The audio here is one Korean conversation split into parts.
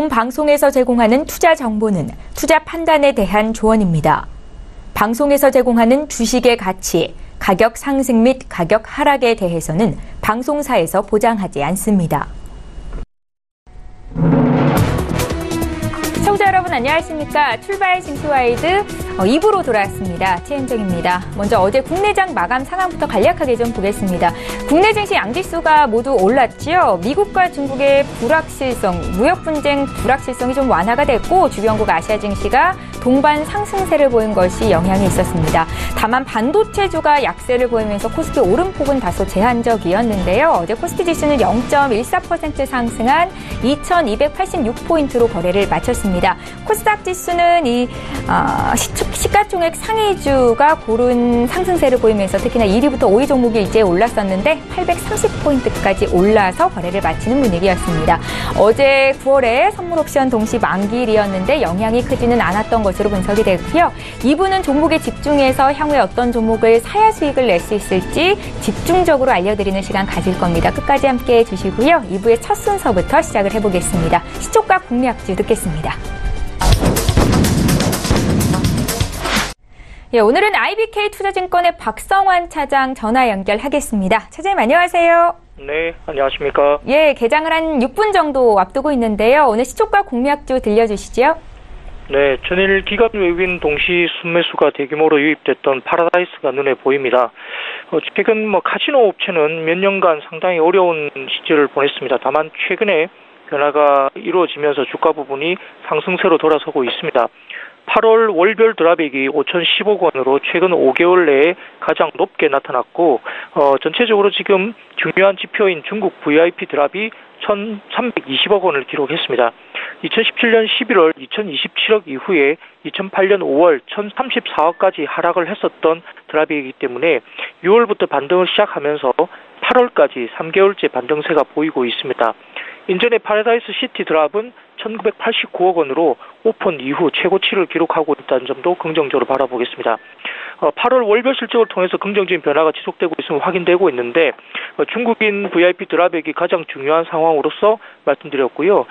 본 방송에서 제공하는 투자 정보는 투자 판단에 대한 조언입니다. 방송에서 제공하는 주식의 가치, 가격 상승 및 가격 하락에 대해서는 방송사에서 보장하지 않습니다. 시청자 여러분 안녕하십니까? 출발 싱스와이드 2부로 돌아왔습니다. 최현정입니다. 먼저 어제 국내장 마감 상황부터 간략하게 좀 보겠습니다. 국내 증시 양지수가 모두 올랐지요. 미국과 중국의 불확실성, 무역 분쟁 불확실성이 좀 완화가 됐고 주변국 아시아 증시가 동반 상승세를 보인 것이 영향이 있었습니다. 다만 반도체주가 약세를 보이면서 코스피 오름폭은 다소 제한적이었는데요. 어제 코스피 지수는 0.14% 상승한 2286포인트로 거래를 마쳤습니다. 코스닥 지수는 시가총액 상위주가 고른 상승세를 보이면서 특히나 1위부터 5위 종목이 일제히 올랐었는데 830포인트까지 올라서 거래를 마치는 분위기였습니다. 어제 9월에 선물옵션 동시 만기일이었는데 영향이 크지는 않았던 것으로 분석이 됐고요. 2부는 종목에 집중해서 향후에 어떤 종목을 사야 수익을 낼 수 있을지 집중적으로 알려드리는 시간 가질 겁니다. 끝까지 함께해 주시고요. 2부의 첫 순서부터 시작을 해보겠습니다. 시초가 공략주 듣겠습니다. 예, 오늘은 IBK투자증권의 박성환 차장 전화 연결하겠습니다. 차장님 안녕하세요. 네, 안녕하십니까. 예, 개장을 한 6분 정도 앞두고 있는데요. 오늘 시초가 공략주 들려주시죠. 네, 전일 기관 외국인 동시 순매수가 대규모로 유입됐던 파라다이스가 눈에 보입니다. 최근 카지노 업체는 몇 년간 상당히 어려운 시절을 보냈습니다. 다만 최근에 변화가 이루어지면서 주가 부분이 상승세로 돌아서고 있습니다. 8월 월별 드랍액이 5,010억 원으로 최근 5개월 내에 가장 높게 나타났고 전체적으로 지금 중요한 지표인 중국 VIP 드랍이 1,320억 원을 기록했습니다. 2017년 11월 2,027억 이후에 2008년 5월 1,034억까지 하락을 했었던 드랍이기 때문에 6월부터 반등을 시작하면서 8월까지 3개월째 반등세가 보이고 있습니다. 인전의 파라다이스 시티 드랍은 1,989억 원으로 오픈 이후 최고치를 기록하고 있다는 점도 긍정적으로 바라보겠습니다. 8월 월별 실적을 통해서 긍정적인 변화가 지속되고 있음을 확인되고 있는데 중국인 VIP 드랍액이 가장 중요한 상황으로서 말씀드렸고요.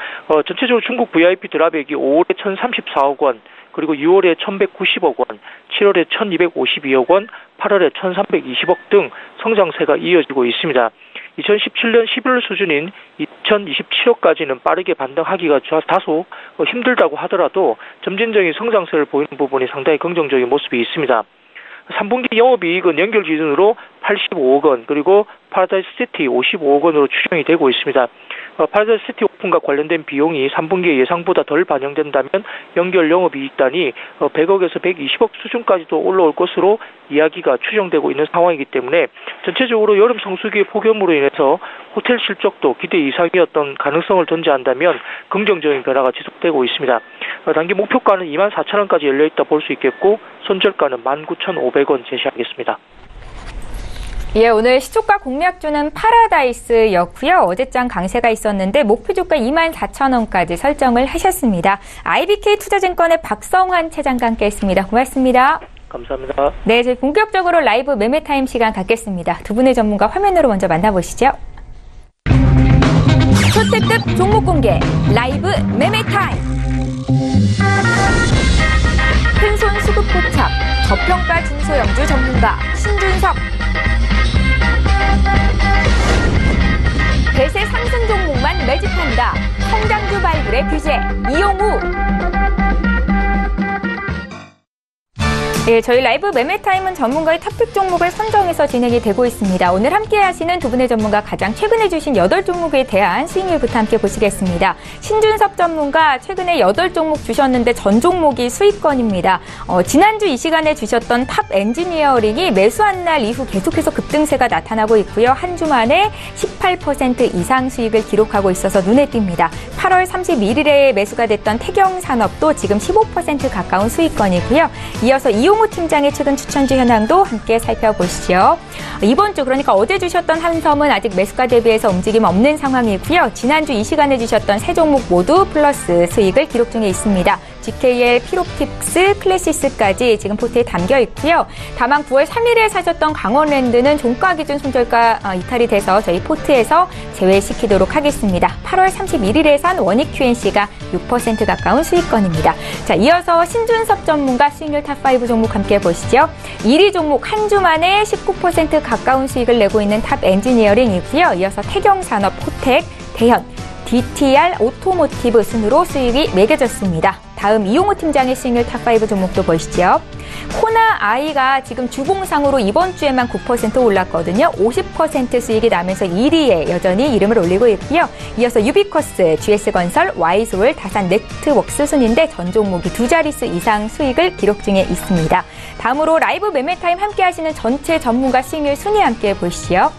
전체적으로 중국 VIP 드랍액이 5월에 1,034억 원, 그리고 6월에 1,190억 원, 7월에 1,252억 원, 8월에 1,320억 등 성장세가 이어지고 있습니다. 2017년 11월 수준인 2027억까지는 빠르게 반등하기가 다소 힘들다고 하더라도 점진적인 성장세를 보이는 부분이 상당히 긍정적인 모습이 있습니다. 3분기 영업이익은 연결 기준으로 85억 원, 그리고 파라다이스 시티 55억 원으로 추정이 되고 있습니다. 파라다이스 시티 오픈과 관련된 비용이 3분기에 예상보다 덜 반영된다면 연결 영업이익단이 100억에서 120억 수준까지도 올라올 것으로 이야기가 추정되고 있는 상황이기 때문에 전체적으로 여름 성수기의 폭염으로 인해서 호텔 실적도 기대 이상이었던 가능성을 전제한다면 긍정적인 변화가 지속되고 있습니다. 단기 목표가는 24,000원까지 열려있다 볼 수 있겠고 손절가는 19,500원 제시하겠습니다. 예, 오늘 시초가 공략주는 파라다이스였고요. 어제장 강세가 있었는데 목표 주가 24,000원까지 설정을 하셨습니다. IBK투자증권의 박성환 차장과 함께했습니다. 고맙습니다. 감사합니다. 네, 저희 본격적으로 라이브 매매타임 시간 갖겠습니다. 두 분의 전문가 화면으로 먼저 만나보시죠. 초특급 종목 공개 라이브 매매타임. 큰손 수급 포착 저평가 중소형주 전문가 신준석. 대세 상승 종목만 매집한다. 성장주 발굴의 규제 이용우. 네, 저희 라이브 매매타임은 전문가의 탑픽 종목을 선정해서 진행이 되고 있습니다. 오늘 함께 하시는 두 분의 전문가 가장 최근에 주신 8종목에 대한 수익률부터 함께 보시겠습니다. 신준섭 전문가 최근에 8종목 주셨는데 전 종목이 수익권입니다. 지난주 이 시간에 주셨던 탑 엔지니어링이 매수한 날 이후 계속해서 급등세가 나타나고 있고요. 한 주 만에 18% 이상 수익을 기록하고 있어서 눈에 띕니다. 8월 31일에 매수가 됐던 태경산업도 지금 15% 가까운 수익권이고요. 이어서 이용우 팀장의 최근 추천주 현황도 함께 살펴보시죠. 이번 주 그러니까 어제 주셨던 한섬은 아직 매수가 대비해서 움직임 없는 상황이고요. 지난주 이 시간에 주셨던 세 종목 모두 플러스 수익을 기록 중에 있습니다. GKL, 피롭틱스, 클래시스까지 지금 포트에 담겨 있고요. 다만 9월 3일에 사셨던 강원랜드는 종가 기준 손절가 이탈이 돼서 저희 포트에서 제외시키도록 하겠습니다. 8월 31일에 산 원익 QNC가 6% 가까운 수익권입니다. 자, 이어서 신준섭 전문가 수익률 탑5 종목 함께 보시죠. 1위 종목 한 주 만에 19% 가까운 수익을 내고 있는 탑 엔지니어링이고요. 이어서 태경산업, 호텍, 대현, DTR, 오토모티브 순으로 수익이 매겨졌습니다. 다음 이용호 팀장의 수익률 탑5 종목도 보시죠. 코나아이가 지금 주봉상으로 이번 주에만 9% 올랐거든요. 50% 수익이 나면서 1위에 여전히 이름을 올리고 있고요. 이어서 유비커스, GS건설, Y솔, 다산 네트웍스 순인데 전 종목이 두 자릿수 이상 수익을 기록 중에 있습니다. 다음으로 라이브 매매타임 함께 하시는 전체 전문가 수익률 순위 함께 보시죠.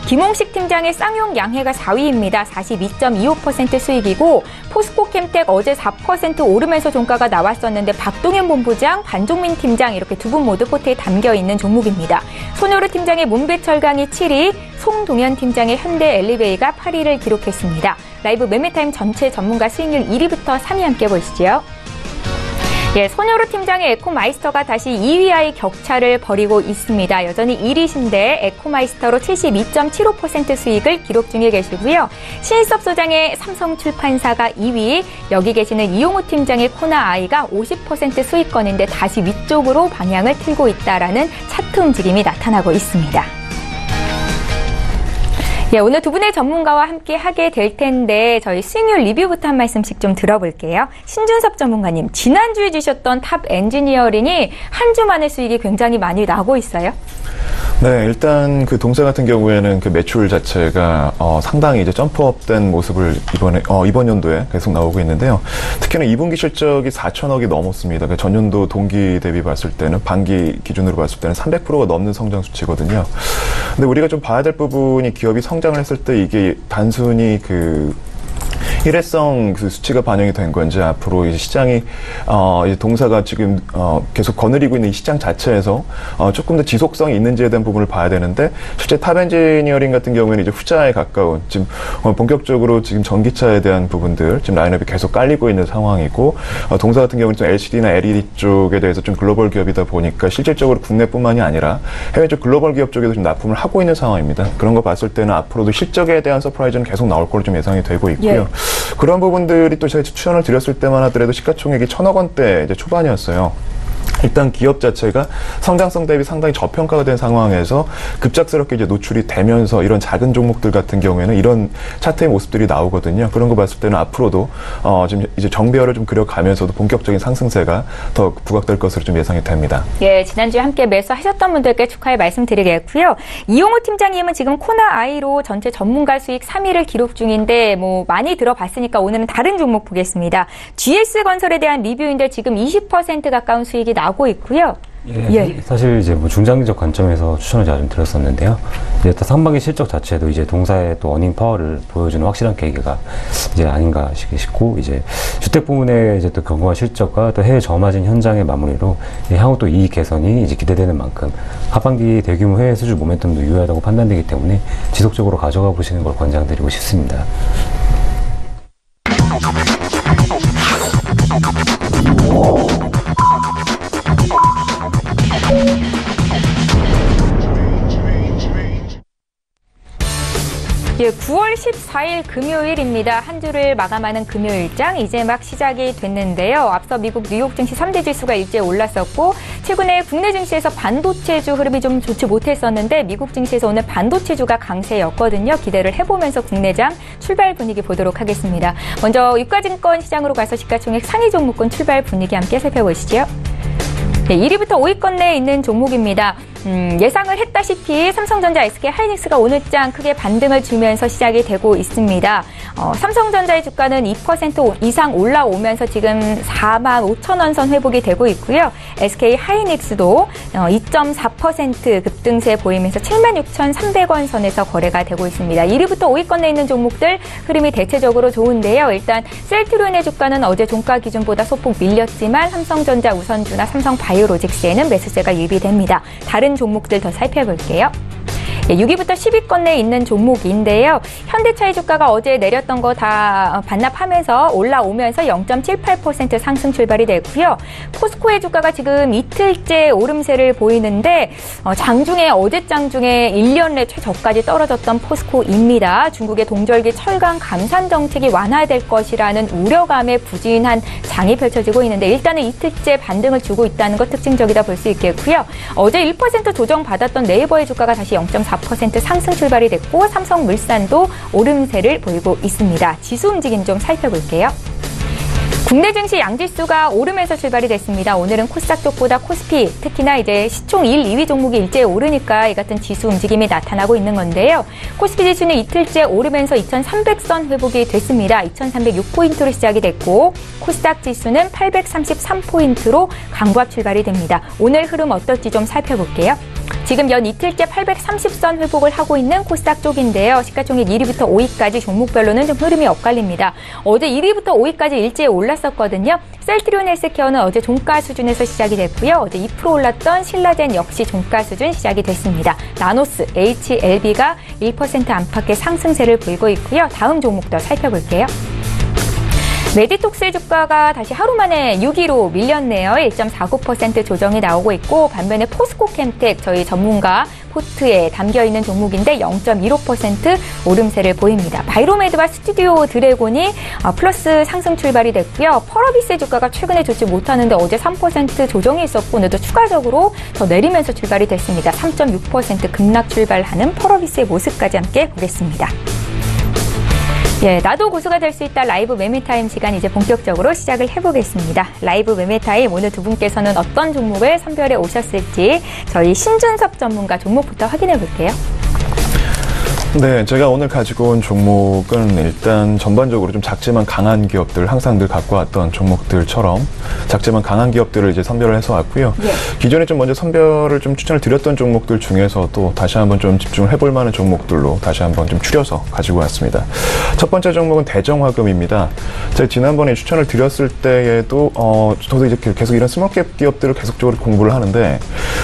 김홍식 팀장의 쌍용 양해가 4위입니다. 42.25% 수익이고 포스코캠텍 어제 4% 오르면서 종가가 나왔었는데 박동현 본부장, 반종민 팀장 이렇게 두 분 모두 포트에 담겨있는 종목입니다. 손효루 팀장의 문배철강이 7위, 송동현 팀장의 현대엘리베이가 8위를 기록했습니다. 라이브 매매타임 전체 전문가 수익률 1위부터 3위 함께 보시죠. 예, 손효루 팀장의 에코마이스터가 다시 2위와의 격차를 벌이고 있습니다. 여전히 1위신데 에코마이스터로 72.75% 수익을 기록 중에 계시고요. 신일섭 소장의 삼성출판사가 2위, 여기 계시는 이용호 팀장의 코나아이가 50% 수익권인데 다시 위쪽으로 방향을 틀고 있다라는 차트 움직임이 나타나고 있습니다. 예, 오늘 두 분의 전문가와 함께 하게 될 텐데 저희 수익률 리뷰부터 한 말씀씩 좀 들어볼게요. 신준섭 전문가님, 지난주에 주셨던 탑 엔지니어링이 한 주 만에 수익이 굉장히 많이 나고 있어요. 네, 일단 그 동사 같은 경우에는 그 매출 자체가 상당히 이제 점프업된 모습을 이번 연도에 계속 나오고 있는데요. 특히나 2분기 실적이 4천억이 넘었습니다. 그러니까 전년도 동기 대비 봤을 때는 반기 기준으로 봤을 때는 300%가 넘는 성장 수치거든요. 근데 우리가 좀 봐야 될 부분이 기업이 성장을 했을 때 이게 단순히 그 일회성 그 수치가 반영이 된 건지 앞으로 이제 시장이 이제 동사가 지금 계속 거느리고 있는 이 시장 자체에서 조금 더 지속성이 있는지에 대한 부분을 봐야 되는데 실제 탑 엔지니어링 같은 경우에는 이제 후자에 가까운 지금 본격적으로 지금 전기차에 대한 부분들 지금 라인업이 계속 깔리고 있는 상황이고 동사 같은 경우는 좀 LCD나 LED 쪽에 대해서 좀 글로벌 기업이다 보니까 실질적으로 국내뿐만이 아니라 해외 쪽 글로벌 기업 쪽에도 좀 납품을 하고 있는 상황입니다. 그런 거 봤을 때는 앞으로도 실적에 대한 서프라이즈는 계속 나올 걸로 좀 예상이 되고 있고요. 예. 그런 부분들이 또 저희 추천을 드렸을 때만 하더라도 시가총액이 1,000억 원대 이제 초반이었어요. 일단 기업 자체가 성장성 대비 상당히 저평가가 된 상황에서 급작스럽게 이제 노출이 되면서 이런 작은 종목들 같은 경우에는 이런 차트의 모습들이 나오거든요. 그런 거 봤을 때는 앞으로도 지금 이제 정배열을 좀 그려가면서도 본격적인 상승세가 더 부각될 것으로 좀 예상이 됩니다. 예, 지난주에 함께 매수하셨던 분들께 축하의 말씀드리겠고요. 이용호 팀장님은 지금 코나아이로 전체 전문가 수익 3위를 기록 중인데 뭐 많이 들어봤으니까 오늘은 다른 종목 보겠습니다. GS건설에 대한 리뷰인데 지금 20% 가까운 수익이 나오고 있고요. 예. 사실 이제 뭐 중장기적 관점에서 추천을 제가 좀 드렸었는데요. 이제 또 상반기 실적 자체도 이제 동사의 또 어닝 파워를 보여주는 확실한 계기가 이제 아닌가 싶고, 이제 주택 부문의 이제 또 견고한 실적과 또 해외 저마진 현장의 마무리로 향후 또 이익 개선이 이제 기대되는 만큼 하반기 대규모 해외 수주 모멘텀도 유효하다고 판단되기 때문에 지속적으로 가져가 보시는 걸 권장드리고 싶습니다. 예, 9월 14일 금요일입니다. 한 주를 마감하는 금요일장 이제 막 시작이 됐는데요. 앞서 미국 뉴욕 증시 3대 지수가 일제히 올랐었고 최근에 국내 증시에서 반도체주 흐름이 좀 좋지 못했었는데 미국 증시에서 오늘 반도체주가 강세였거든요. 기대를 해보면서 국내장 출발 분위기 보도록 하겠습니다. 먼저 유가증권 시장으로 가서 시가총액 상위 종목군 출발 분위기 함께 살펴보시죠. 네, 1위부터 5위권 내에 있는 종목입니다. 예상을 했다시피 삼성전자, SK하이닉스가 오늘장 크게 반등을 주면서 시작이 되고 있습니다. 삼성전자의 주가는 2% 이상 올라오면서 지금 45,000원 선 회복이 되고 있고요. SK하이닉스도 2.4% 급등세 보이면서 76,300원 선에서 거래가 되고 있습니다. 1위부터 5위권 내에 있는 종목들 흐름이 대체적으로 좋은데요. 일단 셀트리온의 주가는 어제 종가 기준보다 소폭 밀렸지만 삼성전자, 우선주나 삼성바이오로직스에는 매수세가 유입이 됩니다. 다른 종목들 더 살펴볼게요. 예, 6위부터 10위권 내에 있는 종목인데요. 현대차의 주가가 어제 내렸던 거 다 반납하면서 올라오면서 0.78% 상승 출발이 됐고요. 포스코의 주가가 지금 이틀째 오름세를 보이는데 장중에 어제 장중에 1년 내 최저까지 떨어졌던 포스코입니다. 중국의 동절기 철강 감산 정책이 완화될 것이라는 우려감에 부진한 장이 펼쳐지고 있는데 일단은 이틀째 반등을 주고 있다는 것 특징적이다 볼 수 있겠고요. 어제 1% 조정받았던 네이버의 주가가 다시 0.4% 상승 출발이 됐고 삼성물산도 오름세를 보이고 있습니다. 지수 움직임 좀 살펴볼게요. 국내 증시 양지수가 오르면서 출발이 됐습니다. 오늘은 코스닥 쪽보다 코스피, 특히나 이제 시총 1, 2위 종목이 일제히 오르니까 이 같은 지수 움직임이 나타나고 있는 건데요. 코스피 지수는 이틀째 오르면서 2,300선 회복이 됐습니다. 2,306포인트로 시작이 됐고 코스닥 지수는 833포인트로 강보합 출발이 됩니다. 오늘 흐름 어떨지 좀 살펴볼게요. 지금 연 이틀째 830선 회복을 하고 있는 코스닥 쪽인데요. 시가총액 1위부터 5위까지 종목별로는 좀 흐름이 엇갈립니다. 어제 1위부터 5위까지 일제히 올랐었거든요. 셀트리온 헬스케어는 어제 종가 수준에서 시작이 됐고요. 어제 2% 올랐던 신라젠 역시 종가 수준 시작이 됐습니다. 나노스, HLB가 1% 안팎의 상승세를 보이고 있고요. 다음 종목도 살펴볼게요. 메디톡스의 주가가 다시 하루 만에 6위로 밀렸네요. 1.49% 조정이 나오고 있고 반면에 포스코캠텍 저희 전문가 포트에 담겨있는 종목인데 0.15% 오름세를 보입니다. 바이로메드와 스튜디오 드래곤이 플러스 상승 출발이 됐고요. 펄어비스의 주가가 최근에 좋지 못하는데 어제 3% 조정이 있었고 오늘도 추가적으로 더 내리면서 출발이 됐습니다. 3.6% 급락 출발하는 펄어비스의 모습까지 함께 보겠습니다. 예, 나도 고수가 될 수 있다 라이브 매매타임 시간 이제 본격적으로 시작을 해보겠습니다. 라이브 매매타임 오늘 두 분께서는 어떤 종목을 선별해 오셨을지 저희 신준섭 전문가 종목부터 확인해 볼게요. 네, 제가 오늘 가지고 온 종목은 일단 전반적으로 좀 작지만 강한 기업들, 항상 늘 갖고 왔던 종목들처럼 작지만 강한 기업들을 이제 선별을 해서 왔고요. 네. 기존에 좀 먼저 선별을 좀 추천을 드렸던 종목들 중에서도 다시 한번 좀 집중을 해볼 만한 종목들로 다시 한번 좀 추려서 가지고 왔습니다. 첫 번째 종목은 대정화금입니다. 제가 지난번에 추천을 드렸을 때에도 저도 이제 계속 이런 스몰캡 기업들을 계속적으로 공부를 하는데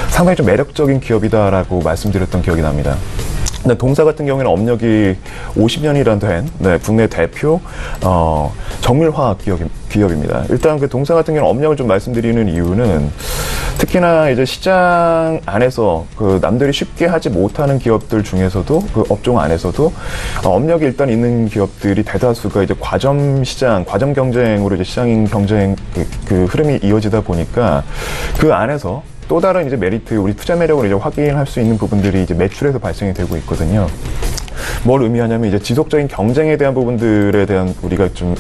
상당히 좀 매력적인 기업이다라고 말씀드렸던 기억이 납니다. 동사 같은 경우에는 업력이 50년이란 된 국내 대표 정밀화학 기업입니다. 일단 그 동사 같은 경우는 업력을 좀 말씀드리는 이유는 특히나 이제 시장 안에서 그 남들이 쉽게 하지 못하는 기업들 중에서도 그 업종 안에서도 업력이 일단 있는 기업들이 대다수가 이제 과점 경쟁으로 이제 시장 경쟁 그 흐름이 이어지다 보니까 그 안에서 또 다른 이제 메리트, 우리 투자 매력을 이제 확인할 수 있는 부분들이 이제 매출에서 발생이 되고 있거든요. 뭘 의미하냐면 이제 지속적인 경쟁에 대한 부분들에 대한 우리가 좀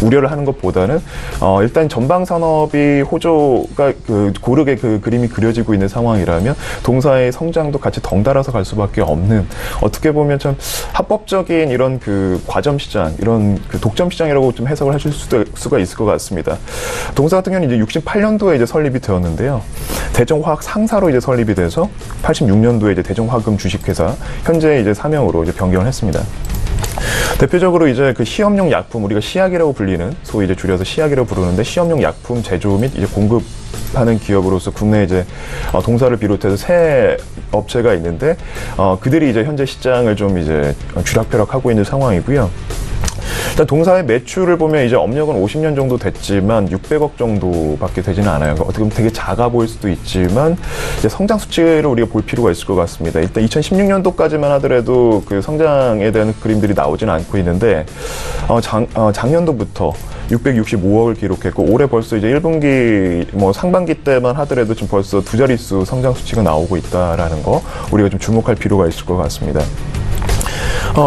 우려를 하는 것보다는 일단 전방 산업이 호조가 고르게 그 그림이 그려지고 있는 상황이라면 동사의 성장도 같이 덩달아서 갈 수밖에 없는 어떻게 보면 참 합법적인 이런 그 과점 시장, 이런 그 독점 시장이라고 좀 해석을 하실 수가 있을 것 같습니다. 동사 같은 경우는 이제 68년도에 이제 설립이 되었는데요. 대정화학 상사로 이제 설립이 돼서 86년도에 이제 대정화금 주식회사 현재 이제 사명으로 이제 변경을 했습니다. 대표적으로 이제 그 시험용 약품, 우리가 시약이라고 불리는, 소위 이제 줄여서 시약이라고 부르는데 시험용 약품 제조 및 이제 공급하는 기업으로서 국내 이제 동사를 비롯해서 세 업체가 있는데 그들이 이제 현재 시장을 좀 이제 쥐락펴락하고 있는 상황이고요. 일단 동사의 매출을 보면 이제 업력은 50년 정도 됐지만 600억 정도밖에 되지는 않아요. 어떻게 보면 되게 작아 보일 수도 있지만 이제 성장 수치를 우리가 볼 필요가 있을 것 같습니다. 일단 2016년도까지만 하더라도 그 성장에 대한 그림들이 나오지는 않고 있는데 작년도부터 665억을 기록했고 올해 벌써 이제 1분기 뭐 상반기 때만 하더라도 지금 벌써 두 자릿수 성장 수치가 나오고 있다라는 거 우리가 좀 주목할 필요가 있을 것 같습니다.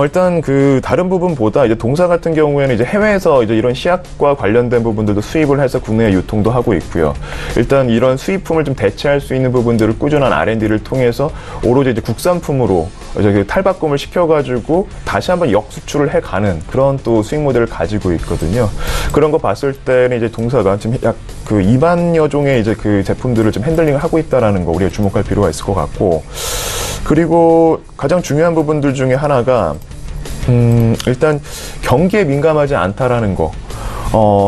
일단 그 다른 부분보다 이제 동사 같은 경우에는 이제 해외에서 이제 이런 시약과 관련된 부분들도 수입을 해서 국내에 유통도 하고 있고요. 일단 이런 수입품을 좀 대체할 수 있는 부분들을 꾸준한 R&D를 통해서 오로지 이제 국산품으로 이제 탈바꿈을 시켜가지고 다시 한번 역수출을 해가는 그런 또 수익 모델을 가지고 있거든요. 그런 거 봤을 때는 이제 동사가 지금 약 그 2만여 종의 이제 그 제품들을 좀 핸들링을 하고 있다라는 거 우리가 주목할 필요가 있을 것 같고, 그리고 가장 중요한 부분들 중에 하나가 일단 경기에 민감하지 않다라는 거.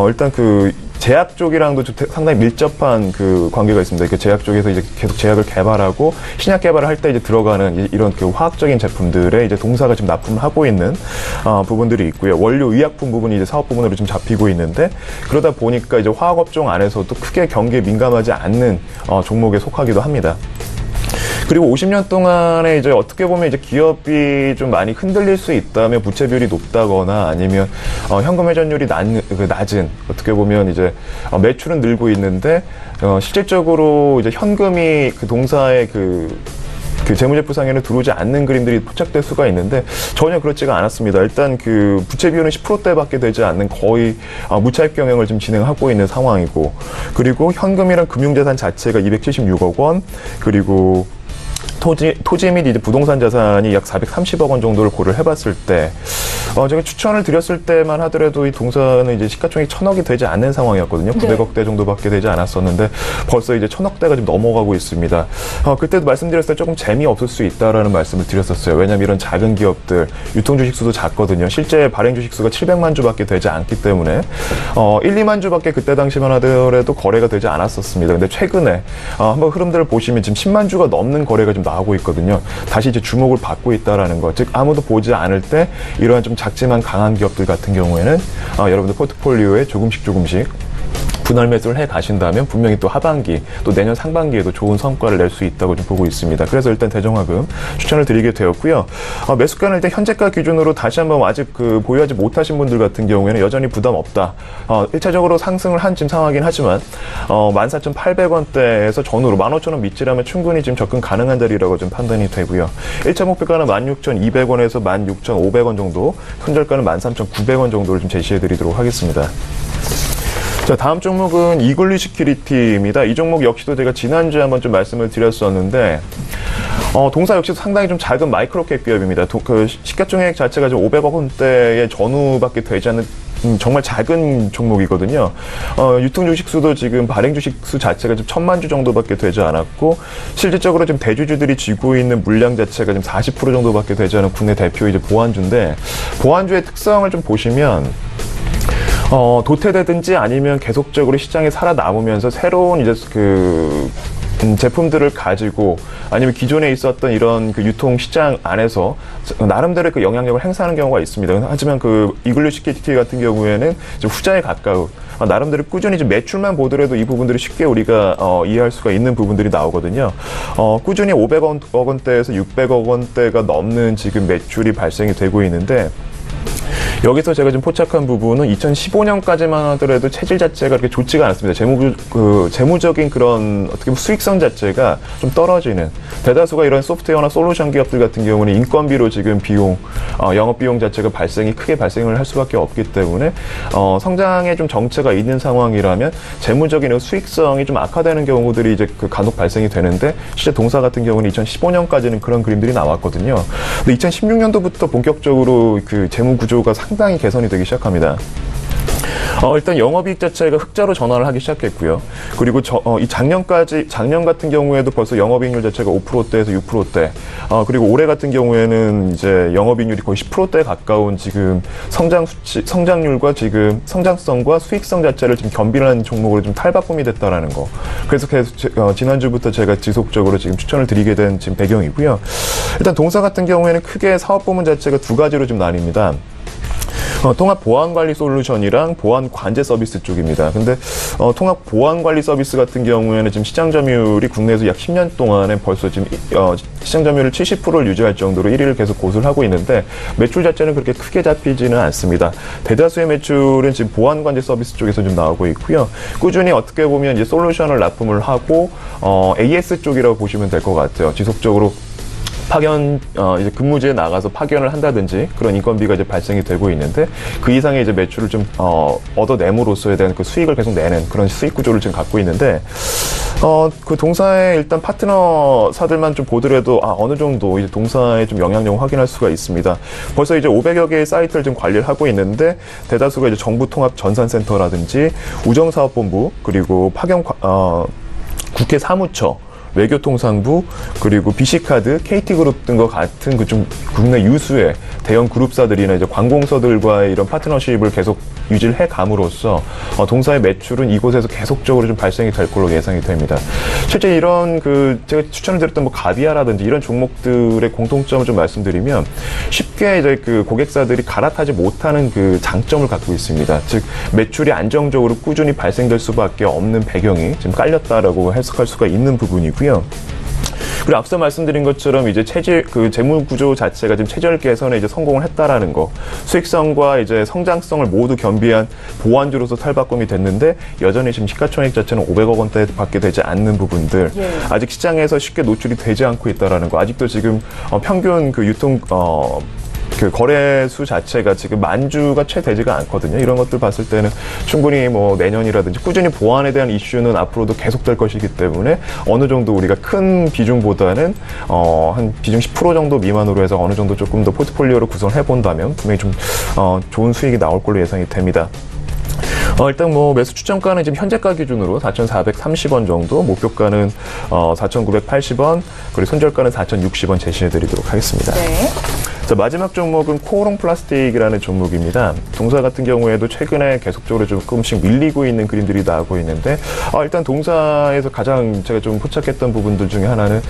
일단 그 제약 쪽이랑도 좀 상당히 밀접한 그 관계가 있습니다. 그 제약 쪽에서 이제 계속 제약을 개발하고 신약 개발을 할 때 이제 들어가는 이런 그 화학적인 제품들에 이제 동사가 지금 납품을 하고 있는 부분들이 있고요. 원료 의약품 부분이 이제 사업 부분으로 좀 잡히고 있는데 그러다 보니까 이제 화학업종 안에서도 크게 경기에 민감하지 않는 종목에 속하기도 합니다. 그리고 50년 동안에 이제 어떻게 보면 이제 기업이 좀 많이 흔들릴 수 있다면 부채 비율이 높다거나 아니면 현금 회전율이 낮은 어떻게 보면 이제 매출은 늘고 있는데 실질적으로 이제 현금이 그 동사의 그 재무제표상에는 들어오지 않는 그림들이 포착될 수가 있는데 전혀 그렇지가 않았습니다. 일단 그 부채 비율은 10%대밖에 되지 않는 거의 무차익 경영을 지금 진행하고 있는 상황이고 그리고 현금이랑 금융자산 자체가 276억 원 그리고 토지 및 이제 부동산 자산이 약 430억 원 정도를 고려를 해봤을 때, 제가 추천을 드렸을 때만 하더라도 이 동사는 이제 시가총액 1,000억이 되지 않는 상황이었거든요. 900억대 정도밖에 되지 않았었는데 벌써 이제 1,000억대가 좀 넘어가고 있습니다. 그때도 말씀드렸을 때 조금 재미없을 수 있다라는 말씀을 드렸었어요. 왜냐하면 이런 작은 기업들 유통 주식수도 작거든요. 실제 발행 주식수가 700만 주밖에 되지 않기 때문에 1, 2만 주밖에 그때 당시만 하더라도 거래가 되지 않았었습니다. 근데 최근에 한번 흐름들을 보시면 지금 10만 주가 넘는 거래가 좀 나오고 있거든요. 다시 이제 주목을 받고 있다라는 것, 즉 아무도 보지 않을 때 이러한 좀 작지만 강한 기업들 같은 경우에는 여러분들 포트폴리오에 조금씩 분할 매수를 해 가신다면 분명히 또 하반기 또 내년 상반기에도 좋은 성과를 낼 수 있다고 좀 보고 있습니다. 그래서 일단 대정화금 추천을 드리게 되었고요. 매수가는 일단 현재가 기준으로 다시 한번 아직 보유하지 못하신 분들 같은 경우에는 여전히 부담 없다. 1차적으로 상승을 한 지금 상황이긴 하지만 14,800원대에서 전후로 15,000원 밑이라면 충분히 지금 접근 가능한 자리라고 좀 판단이 되고요. 1차 목표가는 16,200원에서 16,500원 정도, 손절가는 13,900원 정도를 좀 제시해 드리도록 하겠습니다. 자, 다음 종목은 이글루 시큐리티입니다. 이 종목 역시도 제가 지난주에 한번 좀 말씀을 드렸었는데, 동사 역시도 상당히 좀 작은 마이크로캡 기업입니다. 그 시가총액 자체가 좀 500억 원대의 전후밖에 되지 않는 정말 작은 종목이거든요. 유통 주식수도 지금 발행 주식수 자체가 좀 1,000만 주 정도밖에 되지 않았고, 실질적으로 지금 대주주들이 쥐고 있는 물량 자체가 지금 40% 정도밖에 되지 않은 국내 대표 이제 보안주인데, 보안주의 특성을 좀 보시면, 도태되든지 아니면 계속적으로 시장에 살아남으면서 새로운 이제 제품들을 가지고 아니면 기존에 있었던 이런 그 유통 시장 안에서 나름대로 그 영향력을 행사하는 경우가 있습니다. 하지만 그 이글루 시큐리티 같은 경우에는 좀 후자에 가까운 나름대로 꾸준히 좀 매출만 보더라도 이 부분들이 쉽게 우리가 이해할 수가 있는 부분들이 나오거든요. 꾸준히 500억 원대에서 600억 원대가 넘는 지금 매출이 발생이 되고 있는데 여기서 제가 좀 포착한 부분은 2015년까지만 하더라도 체질 자체가 그렇게 좋지가 않았습니다. 재무적인 그런 어떻게 보면 수익성 자체가 좀 떨어지는, 대다수가 이런 소프트웨어나 솔루션 기업들 같은 경우는 인건비로 지금 비용, 영업 비용 자체가 크게 발생을 할 수밖에 없기 때문에 성장에 좀 정체가 있는 상황이라면 재무적인 수익성이 좀 악화되는 경우들이 이제 간혹 발생이 되는데, 실제 동사 같은 경우는 2015년까지는 그런 그림들이 나왔거든요. 근데 2016년도부터 본격적으로 그 재무 구조가 상당히 개선이 되기 시작합니다. 일단 영업이익 자체가 흑자로 전환을 하기 시작했고요. 그리고 이 작년 같은 경우에도 벌써 영업이익률 자체가 5%대에서 6%대, 그리고 올해 같은 경우에는 이제 영업이익률이 거의 10%대에 가까운 지금 성장률과 지금 성장성과 수익성 자체를 지금 겸비하는 종목으로 좀 탈바꿈이 됐다라는 거. 그래서 계속 지난주부터 제가 지속적으로 지금 추천을 드리게 된 지금 배경이고요. 일단 동사 같은 경우에는 크게 사업 부문 자체가 두 가지로 좀 나뉩니다. 통합 보안관리 솔루션이랑 보안 관제 서비스 쪽입니다. 근데 통합 보안관리 서비스 같은 경우에는 지금 시장 점유율이 국내에서 약 10년 동안에 벌써 지금 시장 점유율 70%를 유지할 정도로 1위를 계속 고수를 하고 있는데, 매출 자체는 그렇게 크게 잡히지는 않습니다. 대다수의 매출은 지금 보안 관제 서비스 쪽에서 좀 나오고 있고요. 꾸준히 어떻게 보면 이제 솔루션을 납품을 하고 AS 쪽이라고 보시면 될 것 같아요. 지속적으로 파견, 이제 근무지에 나가서 파견을 한다든지 그런 인건비가 이제 발생이 되고 있는데, 그 이상의 이제 매출을 좀, 얻어냄으로써에 대한 그 수익을 계속 내는 그런 수익 구조를 지금 갖고 있는데, 그 동사의 일단 파트너사들만 좀 보더라도, 어느 정도 이제 동사의 좀 영향력을 확인할 수가 있습니다. 벌써 이제 500여 개의 사이트를 좀 관리를 하고 있는데, 대다수가 이제 정부 통합 전산센터라든지 우정사업본부, 그리고 국회 사무처, 외교통상부, 그리고 BC카드, KT그룹 등과 같은 그 좀 국내 유수의 대형 그룹사들이나 이제 관공서들과의 이런 파트너십을 계속 유지를 해감으로써 동사의 매출은 이곳에서 계속적으로 좀 발생이 될 걸로 예상이 됩니다. 실제 이런 제가 추천을 드렸던 뭐 가비아라든지 이런 종목들의 공통점을 좀 말씀드리면 쉽게 이제 그 고객사들이 갈아타지 못하는 그 장점을 갖고 있습니다. 즉 매출이 안정적으로 꾸준히 발생될 수밖에 없는 배경이 지금 깔렸다라고 해석할 수가 있는 부분이고요. 그리고 앞서 말씀드린 것처럼 이제 재무 구조 자체가 지금 체질 개선에 이제 성공을 했다라는 거, 수익성과 이제 성장성을 모두 겸비한 보완주로서 탈바꿈이 됐는데 여전히 지금 시가총액 자체는 500억 원대밖에 되지 않는 부분들, 아직 시장에서 쉽게 노출이 되지 않고 있다라는 거, 아직도 지금 평균 그 유통 그 거래수 자체가 지금 만주가 채 되지가 않거든요. 이런 것들 봤을 때는 충분히 뭐 내년이라든지 꾸준히 보완에 대한 이슈는 앞으로도 계속될 것이기 때문에 어느 정도 우리가 큰 비중보다는 한 비중 10% 정도 미만으로 해서 어느 정도 조금 더 포트폴리오를 구성해 본다면 분명히 좀 좋은 수익이 나올 걸로 예상이 됩니다. 일단 뭐 매수 추천가는 지금 현재가 기준으로 4,430원 정도, 목표가는 4,980원, 그리고 손절가는 4,060원 제시해드리도록 하겠습니다. 네. 자, 마지막 종목은 코오롱 플라스틱이라는 종목입니다. 동사 같은 경우에도 최근에 계속적으로 조금씩 밀리고 있는 그림들이 나오고 있는데, 일단 동사에서 가장 제가 좀 포착했던 부분들 중에 하나는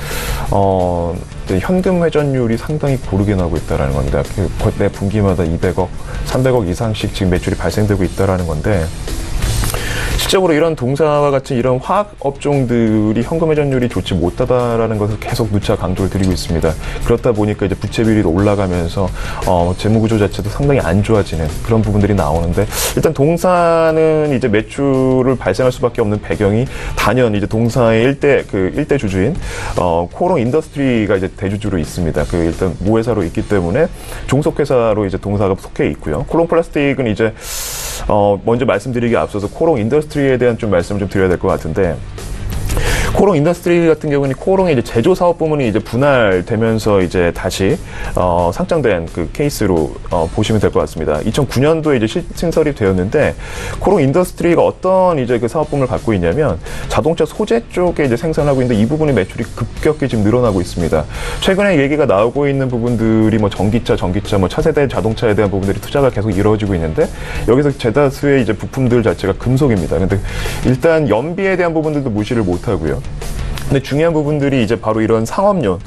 현금 회전율이 상당히 고르게 나오고 있다는 겁니다. 매 분기마다 200억, 300억 이상씩 지금 매출이 발생되고 있다는 건데, 실적으로 이런 동사와 같은 이런 화학 업종들이 현금 회전율이 좋지 못하다라는 것을 계속 누차 강조를 드리고 있습니다. 그렇다 보니까 이제 부채 비율이 올라가면서 재무 구조 자체도 상당히 안 좋아지는 그런 부분들이 나오는데, 일단 동사는 이제 매출을 발생할 수밖에 없는 배경이 단연 이제 동사의 일대 주주인 코오롱 인더스트리가 이제 대주주로 있습니다. 일단 모회사로 있기 때문에 종속회사로 이제 동사가 속해 있고요. 코오롱 플라스틱은 이제 먼저 말씀드리기 앞서서 코오롱 인더스트리에 대한 좀 말씀을 좀 드려야 될 것 같은데, 코오롱 인더스트리 같은 경우는 코오롱의 이제 제조 사업 부문이 이제 분할되면서 이제 다시 상장된 그 케이스로 보시면 될 것 같습니다. 2009년도에 이제 신설이 되었는데, 코오롱 인더스트리가 어떤 이제 그 사업 부문을 갖고 있냐면 자동차 소재 쪽에 이제 생산하고 있는데, 이 부분의 매출이 급격히 지금 늘어나고 있습니다. 최근에 얘기가 나오고 있는 부분들이 뭐 전기차, 뭐 차세대 자동차에 대한 부분들이 투자가 계속 이루어지고 있는데, 여기서 대다수의 이제 부품들 자체가 금속입니다. 근데 일단 연비에 대한 부분들도 무시를 못 하고요. 근데 중요한 부분들이 이제 바로 이런 산업용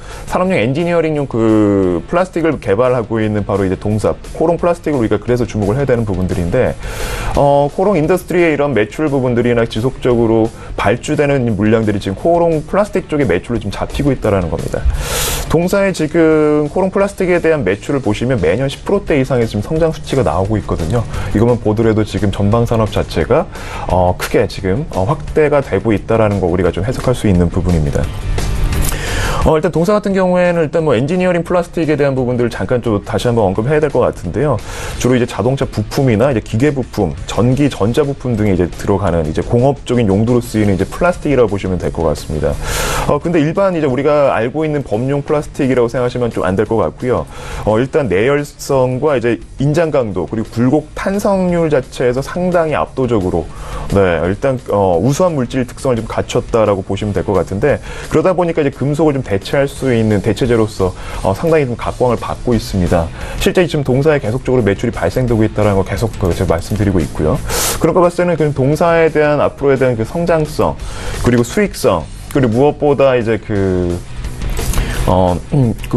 엔지니어링용 그 플라스틱을 개발하고 있는 바로 이제 동사 코오롱 플라스틱을 우리가 그래서 주목을 해야 되는 부분들인데, 코오롱 인더스트리의 이런 매출 부분들이나 지속적으로 발주되는 물량들이 지금 코오롱 플라스틱 쪽의 매출로 지금 잡히고 있다라는 겁니다. 동사의 지금 코오롱 플라스틱에 대한 매출을 보시면 매년 10%대 이상의 지금 성장 수치가 나오고 있거든요. 이것만 보더라도 지금 전방 산업 자체가 크게 지금 확대가 되고 있다라는 거 우리가 좀 해석할 수 있는 부분입니다. 일단 동사 같은 경우에는 일단 뭐 엔지니어링 플라스틱에 대한 부분들을 잠깐 좀 다시 한번 언급해야 될 것 같은데요. 주로 이제 자동차 부품이나 이제 기계 부품, 전기, 전자 부품 등에 이제 들어가는 이제 공업적인 용도로 쓰이는 이제 플라스틱이라고 보시면 될 것 같습니다. 근데 일반 이제 우리가 알고 있는 범용 플라스틱이라고 생각하시면 좀 안 될 것 같고요. 일단 내열성과 이제 인장 강도, 그리고 굴곡 탄성률 자체에서 상당히 압도적으로 일단 우수한 물질 특성을 좀 갖췄다라고 보시면 될 것 같은데, 그러다 보니까 이제 금속을 좀 대체할 수 있는 대체재로서 상당히 좀 각광을 받고 있습니다. 실제 지금 동사에 계속적으로 매출이 발생되고 있다는 거 계속 제가 말씀드리고 있고요. 그런 거 봤을 때는 그 동사에 대한 앞으로에 대한 그 성장성, 그리고 수익성, 그리고 무엇보다 이제 그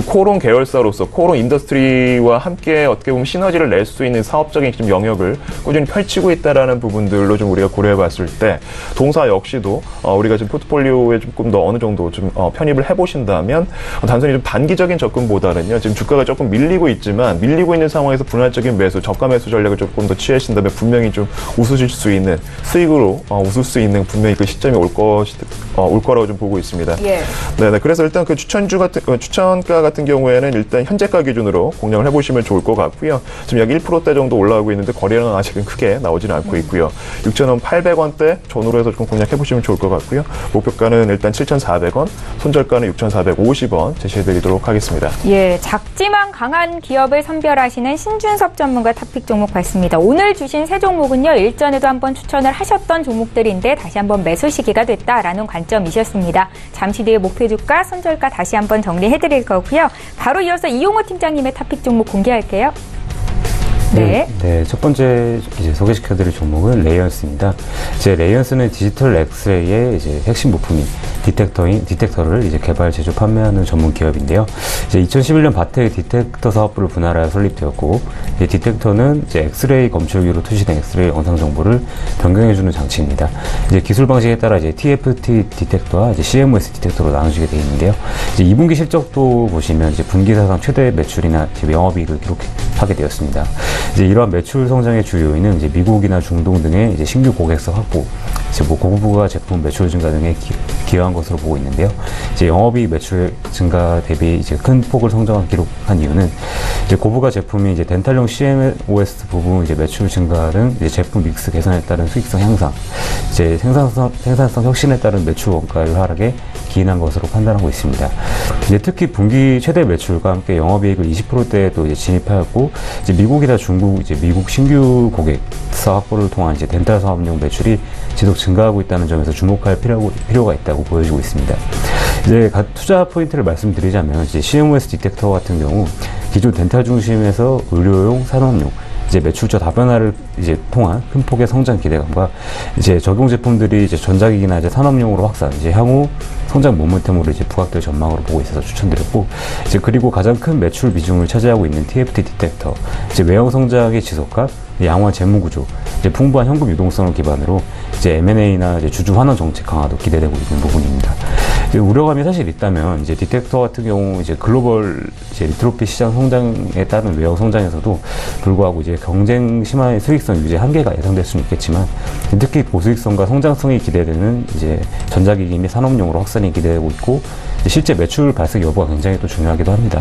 코오롱 계열사로서 코오롱 인더스트리와 함께 어떻게 보면 시너지를 낼 수 있는 사업적인 지금 영역을 꾸준히 펼치고 있다라는 부분들로 좀 우리가 고려해 봤을 때, 동사 역시도 우리가 지금 포트폴리오에 조금 더 어느 정도 좀 편입을 해 보신다면, 단순히 좀 단기적인 접근보다는요, 지금 주가가 조금 밀리고 있는 상황에서 분할적인 매수, 저가 매수 전략을 조금 더 취하신다면 분명히 좀 웃으실 수 있는, 수익으로 웃을 수 있는 분명히 그 시점이 올 거라고 좀 보고 있습니다. 예. 네네. 그래서 일단 그 추천가 같은 경우에는 일단 현재가 기준으로 공략을 해보시면 좋을 것 같고요. 지금 약 1%대 정도 올라오고 있는데 거래량은 아직은 크게 나오지는 않고 있고요. 6,800원대 전후로 해서 좀 공략해보시면 좋을 것 같고요. 목표가는 일단 7,400원, 손절가는 6,450원 제시해드리도록 하겠습니다. 예, 작지만 강한 기업을 선별하시는 신준섭 전문가 탑픽 종목 봤습니다. 오늘 주신 세 종목은요, 일전에도 한번 추천을 하셨던 종목들인데 다시 한번 매수 시기가 됐다라는 관점이셨습니다. 잠시 뒤에 목표 주가, 손절가 다시 한번 정리해드릴 거고요. 바로 이어서 이용호 팀장님의 탑픽 종목 공개할게요. 네. 네, 첫 번째 이제 소개시켜드릴 종목은 레이언스입니다. 이제 레이언스는 디지털 엑스레이의 이제 핵심 부품인 디텍터를 이제 개발, 제조, 판매하는 전문 기업인데요. 이제 2011년 바텍 디텍터 사업부를 분할하여 설립되었고, 이제 디텍터는 이제 엑스레이 검출기로 투시된 엑스레이 영상 정보를 변경해주는 장치입니다. 이제 기술 방식에 따라 이제 TFT 디텍터와 이제 CMOS 디텍터로 나눠지게 되어 있는데요. 이제 2분기 실적도 보시면 이제 분기 사상 최대 매출이나 영업이익을 기록하게 되었습니다. 이제 이러한 매출 성장의 주요 요인은 이제 미국이나 중동 등의 이제 신규 고객사 확보, 이제 고부가 제품 매출 증가 등에 기여한 것으로 보고 있는데요. 이제 영업이익 매출 증가 대비 이제 큰 폭을 기록한 이유는 이제 고부가 제품이 이제 덴탈용 CMOS 부분 이제 매출 증가 등 이제 제품 믹스 개선에 따른 수익성 향상, 이제 생산성 혁신에 따른 매출 원가율 하락에 기인한 것으로 판단하고 있습니다. 이제 특히 분기 최대 매출과 함께 영업이익을 20%대에도 이제 진입하였고, 이제 미국이나 중국, 이제 미국 신규 고객사 확보를 통한 이제 덴탈 사업용 매출이 지속 증가하고 있다는 점에서 주목할 필요가 있다고 보여지고 있습니다. 이제 투자 포인트를 말씀드리자면, 이제 CMOS 디텍터 같은 경우 기존 덴탈 중심에서 의료용, 산업용, 이제 매출처 다변화를 이제 통한 큰 폭의 성장 기대감과 이제 적용 제품들이 이제 전자기기나 이제 산업용으로 확산, 이제 향후 성장 모멘텀으로 이제 부각될 전망으로 보고 있어서 추천드렸고, 이제 그리고 가장 큰 매출 비중을 차지하고 있는 TFT 디텍터, 이제 외형 성장의 지속과 양호한 재무 구조, 이제 풍부한 현금 유동성을 기반으로 이제 M&A나 이제 주주 환원 정책 강화도 기대되고 있는 부분입니다. 이제 우려감이 사실 있다면, 이제 디텍터 같은 경우 이제 글로벌 이제 리트로피 시장 성장에 따른 외형 성장에서도 불구하고 이제 경쟁 심한 수익성 유지 한계가 예상될 수는 있겠지만, 특히 고수익성과 성장성이 기대되는 이제 전자기기 및 산업용으로 확산이 기대되고 있고, 실제 매출 발생 여부가 굉장히 또 중요하기도 합니다.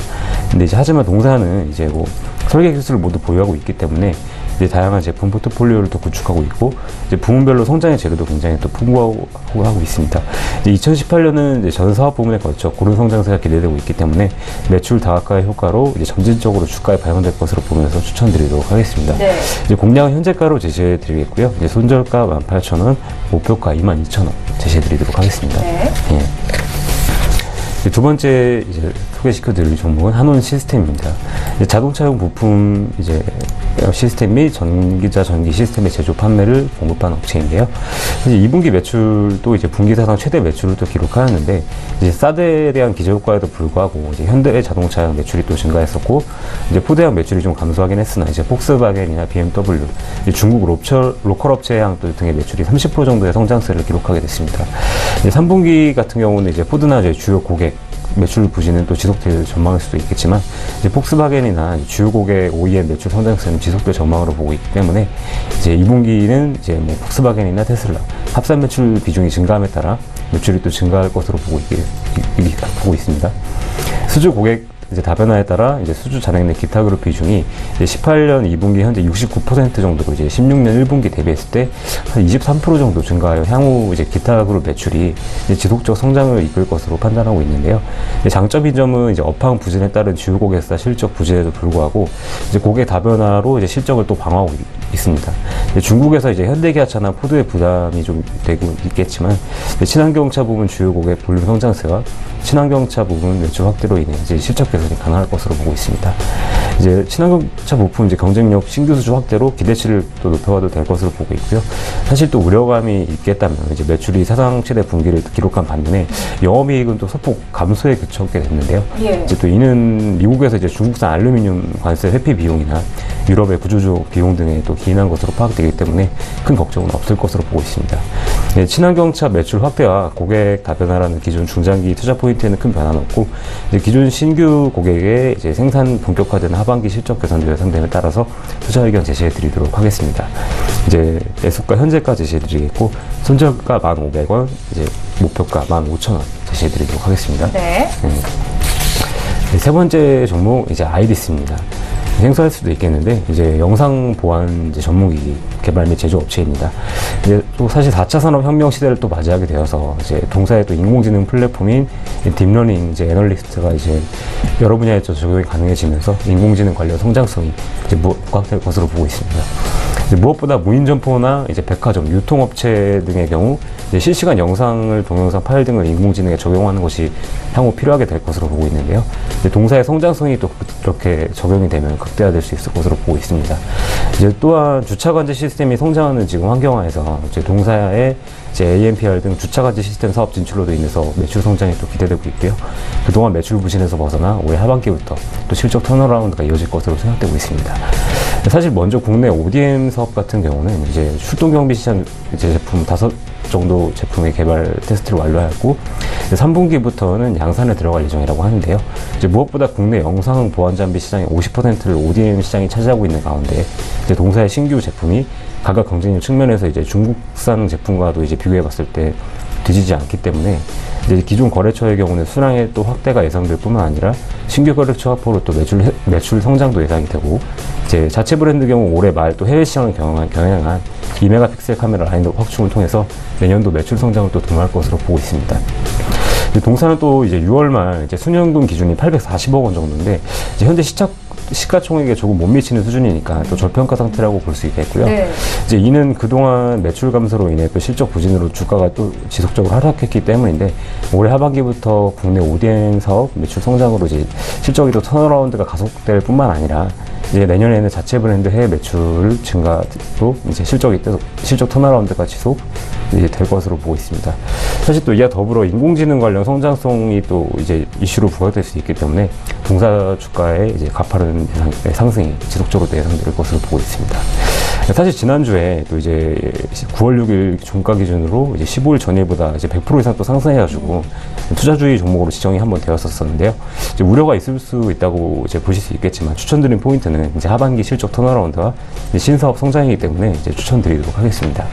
근데 이제 하지만 동사는 이제 뭐 설계 기술을 모두 보유하고 있기 때문에 이제 다양한 제품 포트폴리오를 또 구축하고 있고, 이제 부문별로 성장의 재료도 굉장히 또 풍부하고 하고 있습니다. 이제 2018년은 이제 전 사업 부문에 걸쳐 고른 성장세가 기대되고 있기 때문에 매출 다각화의 효과로 이제 점진적으로 주가에 반영될 것으로 보면서 추천드리도록 하겠습니다. 네. 이제 공략은 현재가로 제시해 드리겠고요. 이제 손절가 18,000원, 목표가 22,000원 제시해 드리도록 하겠습니다. 네. 예. 두 번째 이제 소개시켜드릴 종목은 한온 시스템입니다. 자동차용 부품 이제 시스템 및 전기자 전기 시스템의 제조 판매를 공급하는 업체인데요. 이제 2분기 매출도 이제 분기 사상 최대 매출을 또 기록하였는데, 이제 사드에 대한 기저 효과에도 불구하고 이제 현대 자동차용 매출이 또 증가했었고, 이제 포드양 매출이 좀 감소하긴 했으나 이제 폭스바겐이나 BMW, 중국 로컬 업체 등의 매출이 30% 정도의 성장세를 기록하게 됐습니다. 3분기 같은 경우는 이제 포드나 이제 주요 고객 매출 부진은 또 지속될 전망일 수도 있겠지만, 이제 폭스바겐이나 주요 고객 OEM 매출 성장세는 지속될 전망으로 보고 있기 때문에 이제 2분기는 이제 뭐 폭스바겐이나 테슬라 합산 매출 비중이 증가함에 따라 매출이 또 증가할 것으로 보고 있습니다. 수주 고객 이제 다변화에 따라 이제 수주 잔액 내 기타 그룹 비중이 이제 18년 2분기 현재 69% 정도로 이제 16년 1분기 대비했을 때 한 23% 정도 증가하여 향후 이제 기타 그룹 매출이 이제 지속적 성장을 이끌 것으로 판단하고 있는데요. 장점인 점은 이제 업황 부진에 따른 주요 고객사 실적 부진에도 불구하고 이제 고객 다변화로 이제 실적을 또 방어하고 있습니다. 중국에서 이제 현대기아차나 포드의 부담이 좀 되고 있겠지만, 친환경차 부분 주요 고객 볼륨 성장세와 친환경차 부분 매출 확대로 인해 이제 실적 개선이 가능할 것으로 보고 있습니다. 이제 친환경차 부품 이제 경쟁력 신규 수주 확대로 기대치를 또 높여가도 될 것으로 보고 있고요. 사실 또 우려감이 있겠다면 이제 매출이 사상 최대 분기를 기록한 반면에 영업이익은 또 소폭 감소에 그쳤게 됐는데요. 예. 이제 또 이는 미국에서 이제 중국산 알루미늄 관세 회피 비용이나 유럽의 구조조 비용 등에 또 기인한 것으로 파악되기 때문에 큰 걱정은 없을 것으로 보고 있습니다. 네, 친환경차 매출 확대와 고객 다변화라는 기존 중장기 투자 포인트에는 큰 변화는 없고, 이제 기존 신규 고객의 이제 생산 본격화되는 하반기 실적 개선도 예상됨에 따라서 투자 의견 제시해 드리도록 하겠습니다. 이제 매수가 현재가 제시해 드리겠고, 손절가 1,500원, 이제 목표가 15,000원 제시해 드리도록 하겠습니다. 네. 세 번째 종목 이제 아이리스입니다. 생소할 수도 있겠는데, 이제 영상 보안 이제 전문기기 개발 및 제조 업체입니다. 이제 또 사실 4차 산업혁명 시대를 또 맞이하게 되어서 이제 동사의 또 인공지능 플랫폼인 딥러닝 이제 애널리스트가 이제 여러 분야에 적용이 가능해지면서 인공지능 관련 성장성이 이제 부각될 것으로 보고 있습니다. 무엇보다 무인점포나 이제 백화점, 유통업체 등의 경우 이제 실시간 영상을 동영상 파일 등을 인공지능에 적용하는 것이 향후 필요하게 될 것으로 보고 있는데요. 이제 동사의 성장성이 또 그렇게 적용이 되면 극대화될 수 있을 것으로 보고 있습니다. 이제 또한 주차관제 시스템이 성장하는 지금 환경화에서 이제 동사의 이제 AMPR 등 주차관제 시스템 사업 진출로도 인해서 매출 성장이 또 기대되고 있고요. 그동안 매출 부진에서 벗어나 올해 하반기부터 또 실적 턴어라운드가 이어질 것으로 생각되고 있습니다. 사실 먼저 국내 ODM 사업 같은 경우는 이제 출동 경비 시장 이제 제품 5 정도 제품의 개발 테스트를 완료하였고 3분기부터는 양산에 들어갈 예정이라고 하는데요. 이제 무엇보다 국내 영상 보안 장비 시장의 50%를 ODM 시장이 차지하고 있는 가운데 이제 동사의 신규 제품이 가격 경쟁력 측면에서 이제 중국산 제품과도 이제 비교해봤을 때 뒤지지 않기 때문에 이제 기존 거래처의 경우는 수량의 또 확대가 예상될 뿐만 아니라 신규 거래처 확보로 또 매출 성장도 예상이 되고 이제 자체 브랜드 경우 올해 말 또 해외 시장을 겨냥한 2메가픽셀 카메라 라인업 확충을 통해서 내년도 매출 성장을 또 도모할 것으로 보고 있습니다. 동사는 또 이제 6월 말 이제 순현금 기준이 840억 원 정도인데 이제 현재 시가총액에 조금 못 미치는 수준이니까 또 저평가 상태라고 볼 수 있겠고요. 네. 이제 이는 그동안 매출 감소로 인해 또 실적 부진으로 주가가 또 지속적으로 하락했기 때문인데 올해 하반기부터 국내 ODM 사업 매출 성장으로 이제 실적이 또 턴어라운드가 가속될 뿐만 아니라 이제 내년에는 자체 브랜드 해외 매출 증가로 이제 실적 턴어라운드가 지속 이제 될 것으로 보고 있습니다. 사실 또 이와 더불어 인공지능 관련 성장성이 또 이제 이슈로 부각될 수 있기 때문에 동사 주가의 이제 가파른 상승이 지속적으로 예상될 것으로 보고 있습니다. 사실 지난주에 또 이제 9월 6일 종가 기준으로 이제 15일 전일보다 이제 100% 이상 또 상승해가지고 투자주의 종목으로 지정이 한번 되었었는데요. 이제 우려가 있을 수 있다고 이제 보실 수 있겠지만 추천드린 포인트는 이제 하반기 실적 턴어라운드와 신사업 성장이기 때문에 이제 추천드리도록 하겠습니다.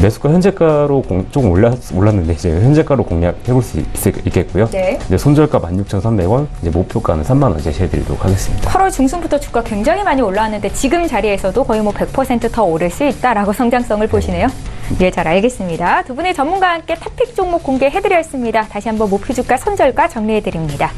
매수가 현재가로 조금 올랐는데 이제 현재가로 공략해볼 수 있겠고요. 네. 이제 손절가 16,300원, 이제 목표가는 3만 원 제시해드리도록 하겠습니다. 8월 중순부터 주가 굉장히 많이 올라왔는데 지금 자리에서도 거의 뭐 100% 더 오를 수 있다라고 성장성을 보시네요. 네, 잘 알겠습니다. 두 분의 전문가와 함께 탑픽 종목 공개해드렸습니다. 다시 한번 목표 주가 손절가 정리해드립니다.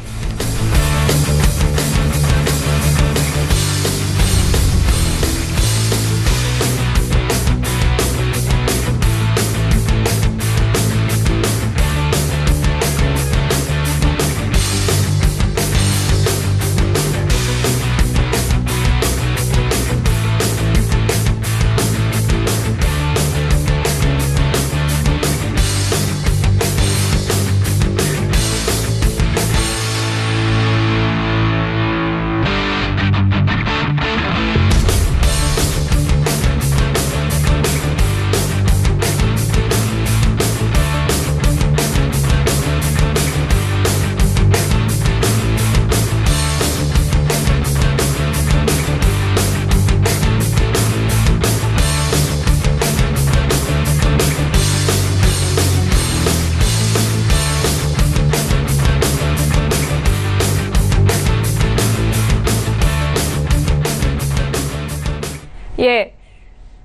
예.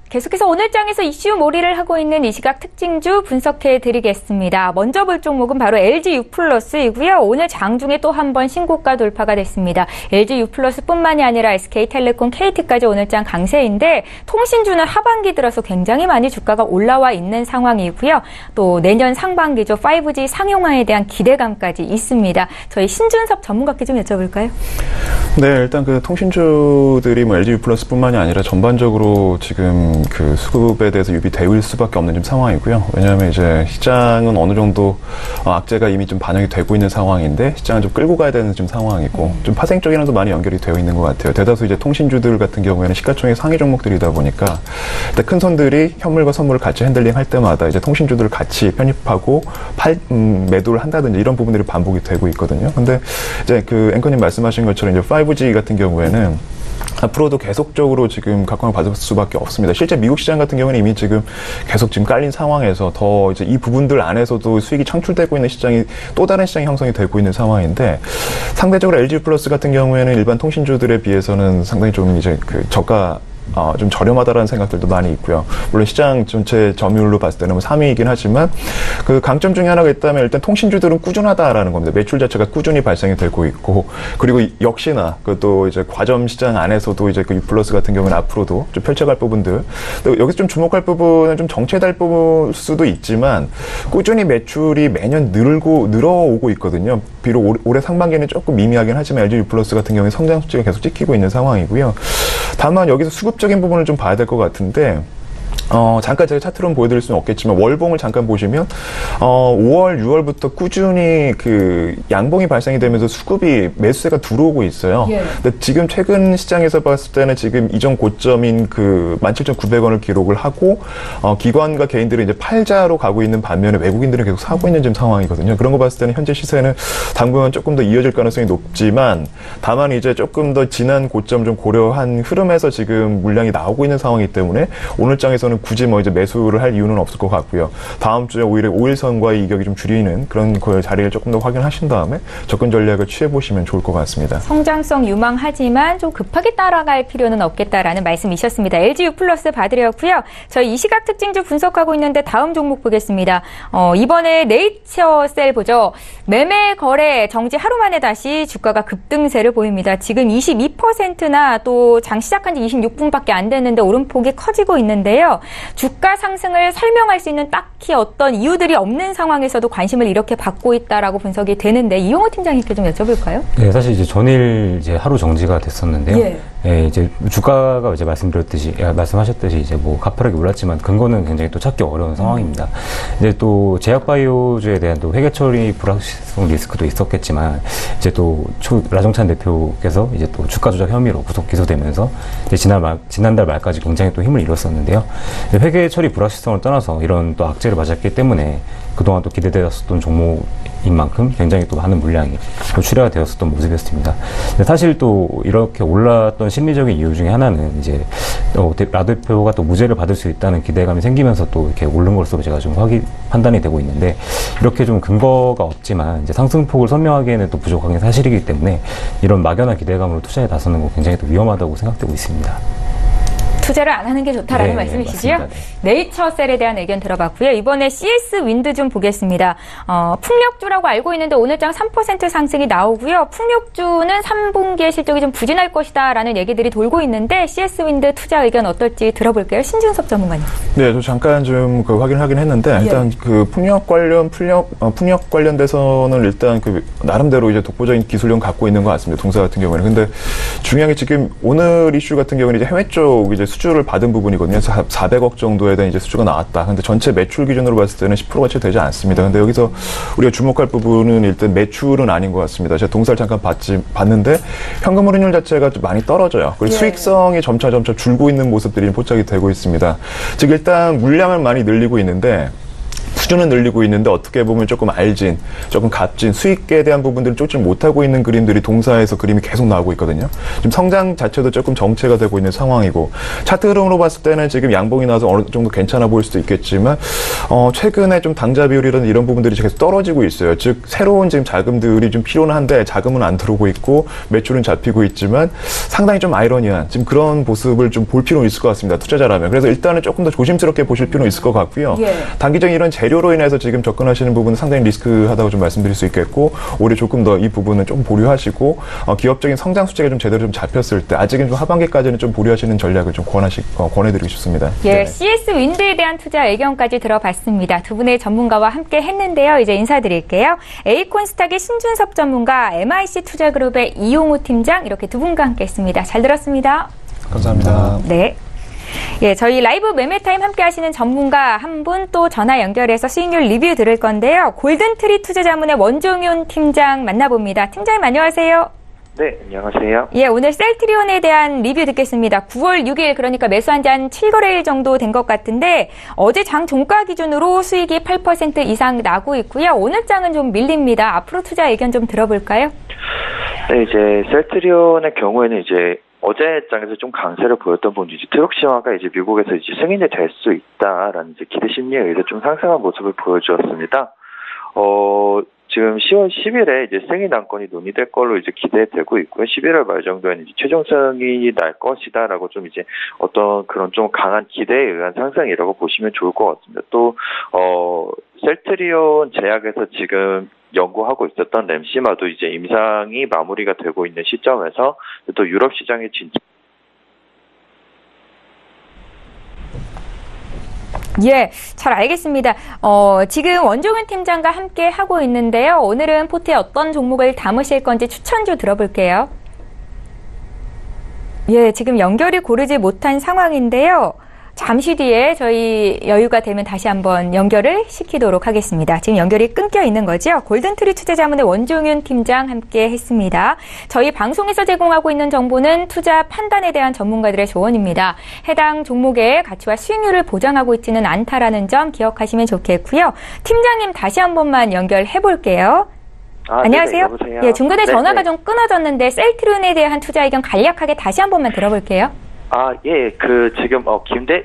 계속해서 오늘 장에서 이슈 몰이를 하고 있는 이 시각 특징주 분석해 드리겠습니다. 먼저 볼 종목은 바로 LG U+이고요. 오늘 장중에 또 한 번 신고가 돌파가 됐습니다. LG U+뿐만이 아니라 SK텔레콤, KT까지 오늘 장 강세인데 통신주는 하반기 들어서 굉장히 많이 주가가 올라와 있는 상황이고요. 또 내년 상반기죠. 5G 상용화에 대한 기대감까지 있습니다. 저희 신준섭 전문가께 좀 여쭤볼까요? 네, 일단 그 통신주들이 뭐 LG U+뿐만이 아니라 전반적으로 지금 그 수급에 대해서 유비되일 수밖에 없는 좀 상황이고요. 왜냐하면 이제 시장은 어느 정도 악재가 이미 좀 반영이 되고 있는 상황인데 시장은 좀 끌고 가야 되는 좀 상황이고 좀 파생 쪽이랑도 많이 연결이 되어 있는 것 같아요. 대다수 이제 통신주들 같은 경우에는 시가총액 상위 종목들이다 보니까 일단 큰 손들이 현물과 선물을 같이 핸들링 할 때마다 이제 통신주들을 같이 편입하고 매도를 한다든지 이런 부분들이 반복이 되고 있거든요. 근데 이제 그 앵커님 말씀하신 것처럼 이제 5G 같은 경우에는 앞으로도 계속적으로 지금 각광을 받을 수밖에 없습니다. 실제 미국 시장 같은 경우는 이미 지금 계속 지금 깔린 상황에서 더 이제 이 부분들 안에서도 수익이 창출되고 있는 시장이 또 다른 시장이 형성이 되고 있는 상황인데 상대적으로 LG 플러스 같은 경우에는 일반 통신주들에 비해서는 상당히 좀 이제 그 저가 좀 저렴하다라는 생각들도 많이 있고요. 물론 시장 전체 점유율로 봤을 때는 3위이긴 하지만 그 강점 중에 하나가 있다면 일단 통신주들은 꾸준하다라는 겁니다. 매출 자체가 꾸준히 발생이 되고 있고 그리고 역시나 그 또 이제 과점 시장 안에서도 이제 그 U+ 같은 경우는 앞으로도 좀 펼쳐갈 부분들 또 여기서 좀 주목할 부분은 좀 정체될 수도 있지만 꾸준히 매출이 매년 늘어오고 있거든요. 비록 올해 상반기에는 조금 미미하긴 하지만 LG U+ 같은 경우에 성장 수치가 계속 찍히고 있는 상황이고요. 다만 여기서 수급적인 부분을 좀 봐야 될 것 같은데 잠깐 제가 차트로는 보여드릴 수는 없겠지만 월봉을 잠깐 보시면 5월, 6월부터 꾸준히 그 양봉이 발생이 되면서 수급이 매수세가 들어오고 있어요. 예. 근데 지금 최근 시장에서 봤을 때는 지금 이전 고점인 그 17,900원을 기록을 하고 기관과 개인들이 이제 팔자로 가고 있는 반면에 외국인들은 계속 사고 있는 지금 상황이거든요. 그런 거 봤을 때는 현재 시세는 당분간 조금 더 이어질 가능성이 높지만 다만 이제 조금 더 지난 고점 좀 고려한 흐름에서 지금 물량이 나오고 있는 상황이기 때문에 오늘 장에서는 굳이 뭐 이제 매수를 할 이유는 없을 것 같고요. 다음 주에 오히려 5일선과의 이격이 좀 줄이는 그런 그 자리를 조금 더 확인하신 다음에 접근 전략을 취해보시면 좋을 것 같습니다. 성장성 유망하지만 좀 급하게 따라갈 필요는 없겠다라는 말씀이셨습니다. LG U+ 봐드렸고요. 저희 이 시각 특징주 분석하고 있는데 다음 종목 보겠습니다. 이번에 네이처셀 보죠. 매매 거래 정지 하루 만에 다시 주가가 급등세를 보입니다. 지금 22%나 또 장 시작한 지 26분밖에 안 됐는데 오름폭이 커지고 있는데요. 주가 상승을 설명할 수 있는 딱히 어떤 이유들이 없는 상황에서도 관심을 이렇게 받고 있다라고 분석이 되는데 이용호 팀장님께 좀 여쭤볼까요? 네, 사실 이제 전일 이제 하루 정지가 됐었는데요. 예. 예, 이제 주가가 이제 말씀하셨듯이 이제 뭐 가파르게 올랐지만 근거는 굉장히 또 찾기 어려운 상황입니다. 이제 또 제약바이오주에 대한 또 회계 처리 불확실성 리스크도 있었겠지만 이제 또 라정찬 대표께서 이제 또 주가 조작 혐의로 구속 기소되면서 이제 지난달 말까지 굉장히 또 힘을 잃었었는데요. 회계 처리 불확실성을 떠나서 이런 또 악재를 맞았기 때문에 그동안 또 기대되었었던 종목인 만큼 굉장히 또 많은 물량이 또 출하가 되었었던 모습이었습니다. 사실 또 이렇게 올랐던 심리적인 이유 중에 하나는 이제 라 대표가 또 무죄를 받을 수 있다는 기대감이 생기면서 또 이렇게 오른 것으로 제가 좀 판단이 되고 있는데 이렇게 좀 근거가 없지만 이제 상승폭을 설명하기에는 또 부족한 게 사실이기 때문에 이런 막연한 기대감으로 투자에 나서는 거 굉장히 또 위험하다고 생각되고 있습니다. 투자를 안 하는 게 좋다라는 말씀이시죠? 네. 네이처셀에 대한 의견 들어봤고요. 이번에 CS 윈드 좀 보겠습니다. 풍력주라고 알고 있는데 오늘장 3% 상승이 나오고요. 풍력주는 3분기에 실적이 좀 부진할 것이다라는 얘기들이 돌고 있는데 CS 윈드 투자 의견 어떨지 들어볼게요. 신준섭 전문가님. 네, 저 잠깐 좀 확인하긴 했는데 일단 그 풍력 관련돼서는 일단 그 나름대로 이제 독보적인 기술력 갖고 있는 것 같습니다. 동사 같은 경우에는. 근데 중요한 게 지금 오늘 이슈 같은 경우는 이제 해외 쪽 이제 수주를 받은 부분이거든요. 400억 정도에 대한 이제 수주가 나왔다. 근데 전체 매출 기준으로 봤을 때는 10%가 채 되지 않습니다. 근데 여기서 우리가 주목할 부분은 일단 매출은 아닌 것 같습니다. 제가 동사를 잠깐 봤는데 현금 hol인율 자체가 좀 많이 떨어져요. 그리고 수익성이 점차 줄고 있는 모습들이 포착이 되고 있습니다. 즉 일단 물량을 많이 늘리고 있는데 수준은 늘리고 있는데 어떻게 보면 조금 조금 값진 수익에 대한 부분들을 쫓지 못하고 있는 그림들이 동사에서 그림이 계속 나오고 있거든요. 지금 성장 자체도 조금 정체가 되고 있는 상황이고 차트 흐름으로 봤을 때는 지금 양봉이 나와서 어느 정도 괜찮아 보일 수도 있겠지만 최근에 좀 당좌 비율이라는 이런 부분들이 계속 떨어지고 있어요. 즉 새로운 지금 자금들이 좀 필요는 한데 자금은 안 들어오고 있고 매출은 잡히고 있지만 상당히 좀 아이러니한 지금 그런 모습을 좀 볼 필요는 있을 것 같습니다. 투자자라면. 그래서 일단은 조금 더 조심스럽게 보실 필요는 있을 것 같고요. 단기적인 이런 재료로 인해서 지금 접근하시는 부분은 상당히 리스크하다고 좀 말씀드릴 수 있겠고 오히려 조금 더 이 부분은 좀 보류하시고 기업적인 성장 수치가 좀 제대로 좀 잡혔을 때 아직은 좀 하반기까지는 좀 보류하시는 전략을 좀 권해드리고 싶습니다. 예, CS 윈드에 대한 투자 의견까지 들어봤습니다. 두 분의 전문가와 함께 했는데요. 이제 인사드릴게요. 에이콘스탁의 신준섭 전문가, MIC 투자그룹의 이용호 팀장 이렇게 두 분과 함께했습니다. 잘 들었습니다. 감사합니다. 네. 예, 저희 라이브 매매타임 함께 하시는 전문가 한 분 또 전화 연결해서 수익률 리뷰 들을 건데요. 골든트리 투자자문의 원종윤 팀장 만나봅니다. 팀장님 안녕하세요. 네, 안녕하세요. 예, 오늘 셀트리온에 대한 리뷰 듣겠습니다. 9월 6일 그러니까 매수한 지 한 7거래일 정도 된 것 같은데 어제 장 종가 기준으로 수익이 8% 이상 나고 있고요. 오늘 장은 좀 밀립니다. 앞으로 투자 의견 좀 들어볼까요? 네, 이제 셀트리온의 경우에는 이제 어제 장에서 좀 강세를 보였던 부분이 이제 트럭시마가 이제 미국에서 이제 승인이 될 수 있다라는 이제 기대 심리에 의해서 좀 상승한 모습을 보여주었습니다. 지금 10월 10일에 이제 승인 안건이 논의될 걸로 이제 기대되고 있고요. 11월 말 정도에는 이제 최종 승인이 날 것이다라고 좀 이제 어떤 그런 좀 강한 기대에 의한 상승이라고 보시면 좋을 것 같습니다. 또 셀트리온 제약에서 지금 연구하고 있었던 램시마도 이제 임상이 마무리가 되고 있는 시점에서 또 유럽 시장에 진짜 예, 잘 알겠습니다. 지금 원종현 팀장과 함께 하고 있는데요. 오늘은 포트에 어떤 종목을 담으실 건지 추천 좀 들어볼게요. 예, 지금 연결이 고르지 못한 상황인데요. 잠시 뒤에 저희 여유가 되면 다시 한번 연결을 시키도록 하겠습니다. 지금 연결이 끊겨 있는 거죠? 골든트리 투자자문의 원종윤 팀장 함께 했습니다. 저희 방송에서 제공하고 있는 정보는 투자 판단에 대한 전문가들의 조언입니다. 해당 종목의 가치와 수익률을 보장하고 있지는 않다라는 점 기억하시면 좋겠고요. 팀장님 다시 한 번만 연결해 볼게요. 안녕하세요. 네네, 예, 중간에 전화가 네네. 좀 끊어졌는데 셀트리온에 대한 투자 의견 간략하게 다시 한 번만 들어볼게요. 예, 지금,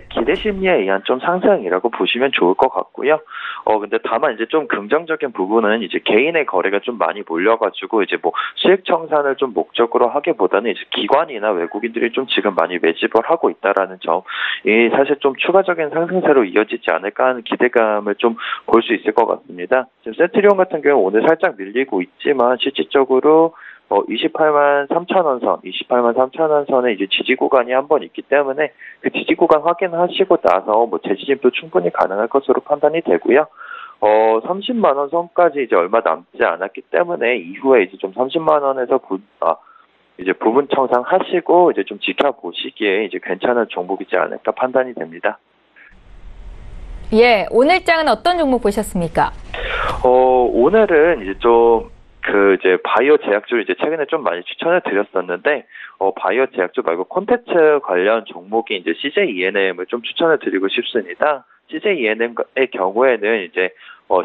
기대 심리에 의한 좀 상승이라고 보시면 좋을 것 같고요. 근데 다만 이제 좀 긍정적인 부분은 이제 개인의 거래가 좀 많이 몰려가지고 이제 뭐 수익 청산을 좀 목적으로 하기보다는 이제 기관이나 외국인들이 좀 지금 많이 매집을 하고 있다라는 점이 사실 좀 추가적인 상승세로 이어지지 않을까 하는 기대감을 좀 볼 수 있을 것 같습니다. 지금 셀트리온 같은 경우 오늘 살짝 밀리고 있지만 실질적으로 28만 3천원 선, 28만 3천원 선에 이제 지지 구간이 한 번 있기 때문에 그 지지 구간 확인하시고 나서 뭐 재진입도 충분히 가능할 것으로 판단이 되고요. 30만 원 선까지 이제 얼마 남지 않았기 때문에 이후에 이제 좀 30만 원에서 이제 부분 청산하시고 이제 좀 지켜보시기에 이제 괜찮은 종목이지 않을까 판단이 됩니다. 예, 오늘장은 어떤 종목 보셨습니까? 오늘은 이제 좀 이제 바이오 제약주를 이제 최근에 좀 많이 추천을 드렸었는데, 바이오 제약주 말고 콘텐츠 관련 종목이 이제 CJ E&M을 좀 추천을 드리고 싶습니다. CJ E&M의 경우에는 이제,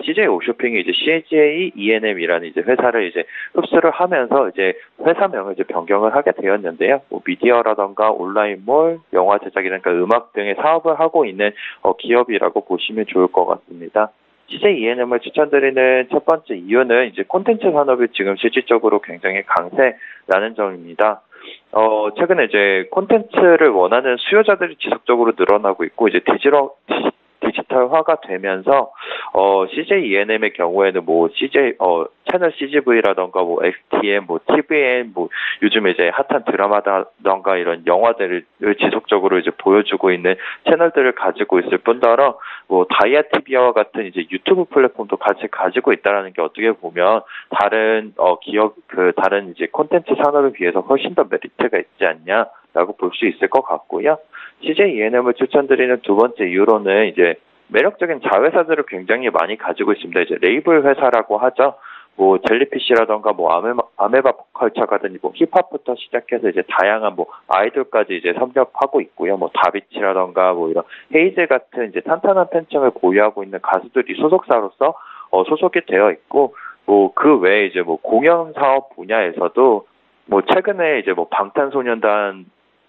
CJ 오쇼핑이 이제 CJ E&M이라는 이제 회사를 이제 흡수를 하면서 이제 회사명을 이제 변경을 하게 되었는데요. 뭐 미디어라던가 온라인몰, 영화 제작이라든가 음악 등의 사업을 하고 있는 기업이라고 보시면 좋을 것 같습니다. CJ E&M을 추천드리는 첫 번째 이유는 이제 콘텐츠 산업이 지금 실질적으로 굉장히 강세라는 점입니다. 최근에 이제 콘텐츠를 원하는 수요자들이 지속적으로 늘어나고 있고 이제 디지털화가 되면서 CJ E&M의 경우에는 뭐 채널 CGV라던가 뭐 XTM, 뭐 TVN, 뭐 요즘 이제 핫한 드라마라던가 이런 영화들을 지속적으로 이제 보여주고 있는 채널들을 가지고 있을 뿐더러 뭐 다이아 TV와 같은 이제 유튜브 플랫폼도 같이 가지고 있다라는 게 어떻게 보면 다른 다른 이제 콘텐츠 산업에 비해서 훨씬 더 메리트가 있지 않냐라고 볼 수 있을 것 같고요. CJ E&M을 추천드리는 두 번째 이유로는 이제 매력적인 자회사들을 굉장히 많이 가지고 있습니다. 이제 레이블 회사라고 하죠. 뭐 젤리피쉬라던가 뭐 아메바 컬처가 든 뭐 힙합부터 시작해서 이제 다양한 뭐 아이돌까지 이제 섭렵하고 있고요. 뭐 다비치라던가 뭐 이런 헤이즈 같은 이제 탄탄한 팬층을 보유하고 있는 가수들이 소속사로서 소속이 되어 있고 뭐 그 외에 이제 뭐 공연 사업 분야에서도 뭐 최근에 이제 뭐 방탄소년단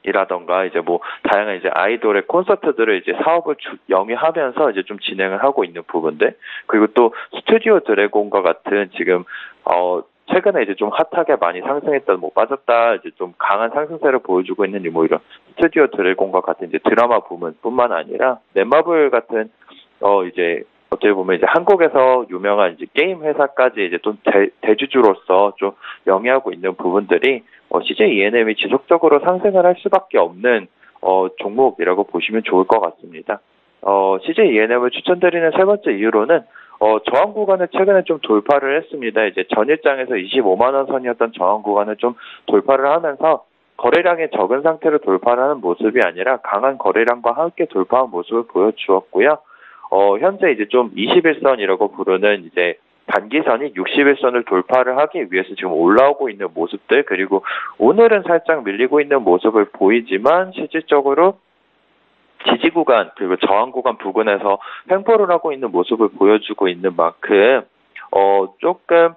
이라던가 이제 뭐 다양한 이제 아이돌의 콘서트들을 이제 사업을 영위하면서 이제 좀 진행을 하고 있는 부분들, 그리고 또 스튜디오 드래곤과 같은 지금 최근에 이제 좀 핫하게 많이 상승했던 뭐 빠졌다 이제 좀 강한 상승세를 보여주고 있는 뭐 이런 스튜디오 드래곤과 같은 이제 드라마 부문뿐만 아니라 넷마블 같은 이제 어떻게 보면 이제 한국에서 유명한 이제 게임 회사까지 이제 좀 대주주로서 좀 영위하고 있는 부분들이 CJ E&M이 지속적으로 상승을 할 수밖에 없는 종목이라고 보시면 좋을 것 같습니다. CJ E&M을 추천드리는 세 번째 이유로는 저항 구간을 최근에 좀 돌파를 했습니다. 이제 전일장에서 25만 원 선이었던 저항 구간을 좀 돌파를 하면서 거래량이 적은 상태로 돌파를 하는 모습이 아니라 강한 거래량과 함께 돌파한 모습을 보여주었고요. 현재 이제 좀 21선이라고 부르는 이제 단기선이 61선을 돌파를 하기 위해서 지금 올라오고 있는 모습들, 그리고 오늘은 살짝 밀리고 있는 모습을 보이지만 실질적으로 지지 구간 그리고 저항 구간 부근에서 횡보를 하고 있는 모습을 보여주고 있는 만큼 조금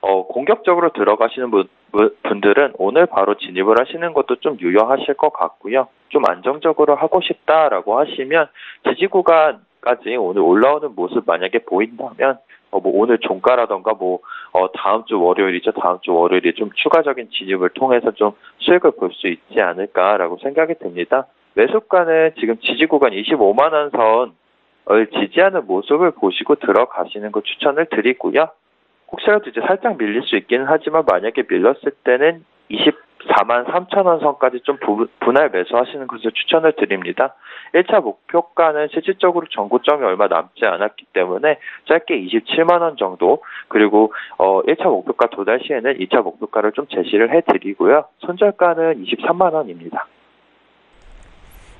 공격적으로 들어가시는 분들은 오늘 바로 진입을 하시는 것도 좀 유효하실 것 같고요. 좀 안정적으로 하고 싶다라고 하시면 지지 구간까지 오늘 올라오는 모습 만약에 보인다면 오늘 종가라던가 다음 주 월요일이죠. 다음 주 월요일에 좀 추가적인 진입을 통해서 좀 수익을 볼 수 있지 않을까라고 생각이 듭니다. 매수가는 지금 지지 구간 25만 원 선을 지지하는 모습을 보시고 들어가시는 거 추천을 드리고요. 혹시라도 이제 살짝 밀릴 수 있기는 하지만 만약에 밀렸을 때는 24만 3천 원 선까지 좀 분할 매수하시는 것을 추천을 드립니다. 1차 목표가는 실질적으로 전고점이 얼마 남지 않았기 때문에 짧게 27만 원 정도, 그리고 1차 목표가 도달 시에는 2차 목표가를 좀 제시를 해드리고요. 손절가는 23만 원입니다.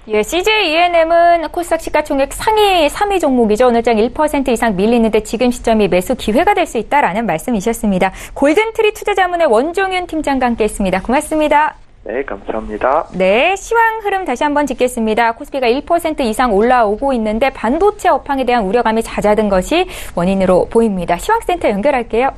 예, CJ ENM은 코스닥 시가총액 상위 3위 종목이죠. 오늘장 1% 이상 밀리는데 지금 시점이 매수 기회가 될 수 있다라는 말씀이셨습니다. 골든트리 투자자문의 원종윤 팀장과 함께했습니다. 고맙습니다. 네, 감사합니다. 네, 시황 흐름 다시 한번 짚겠습니다. 코스피가 1% 이상 올라오고 있는데 반도체 업황에 대한 우려감이 잦아든 것이 원인으로 보입니다. 시황센터 연결할게요.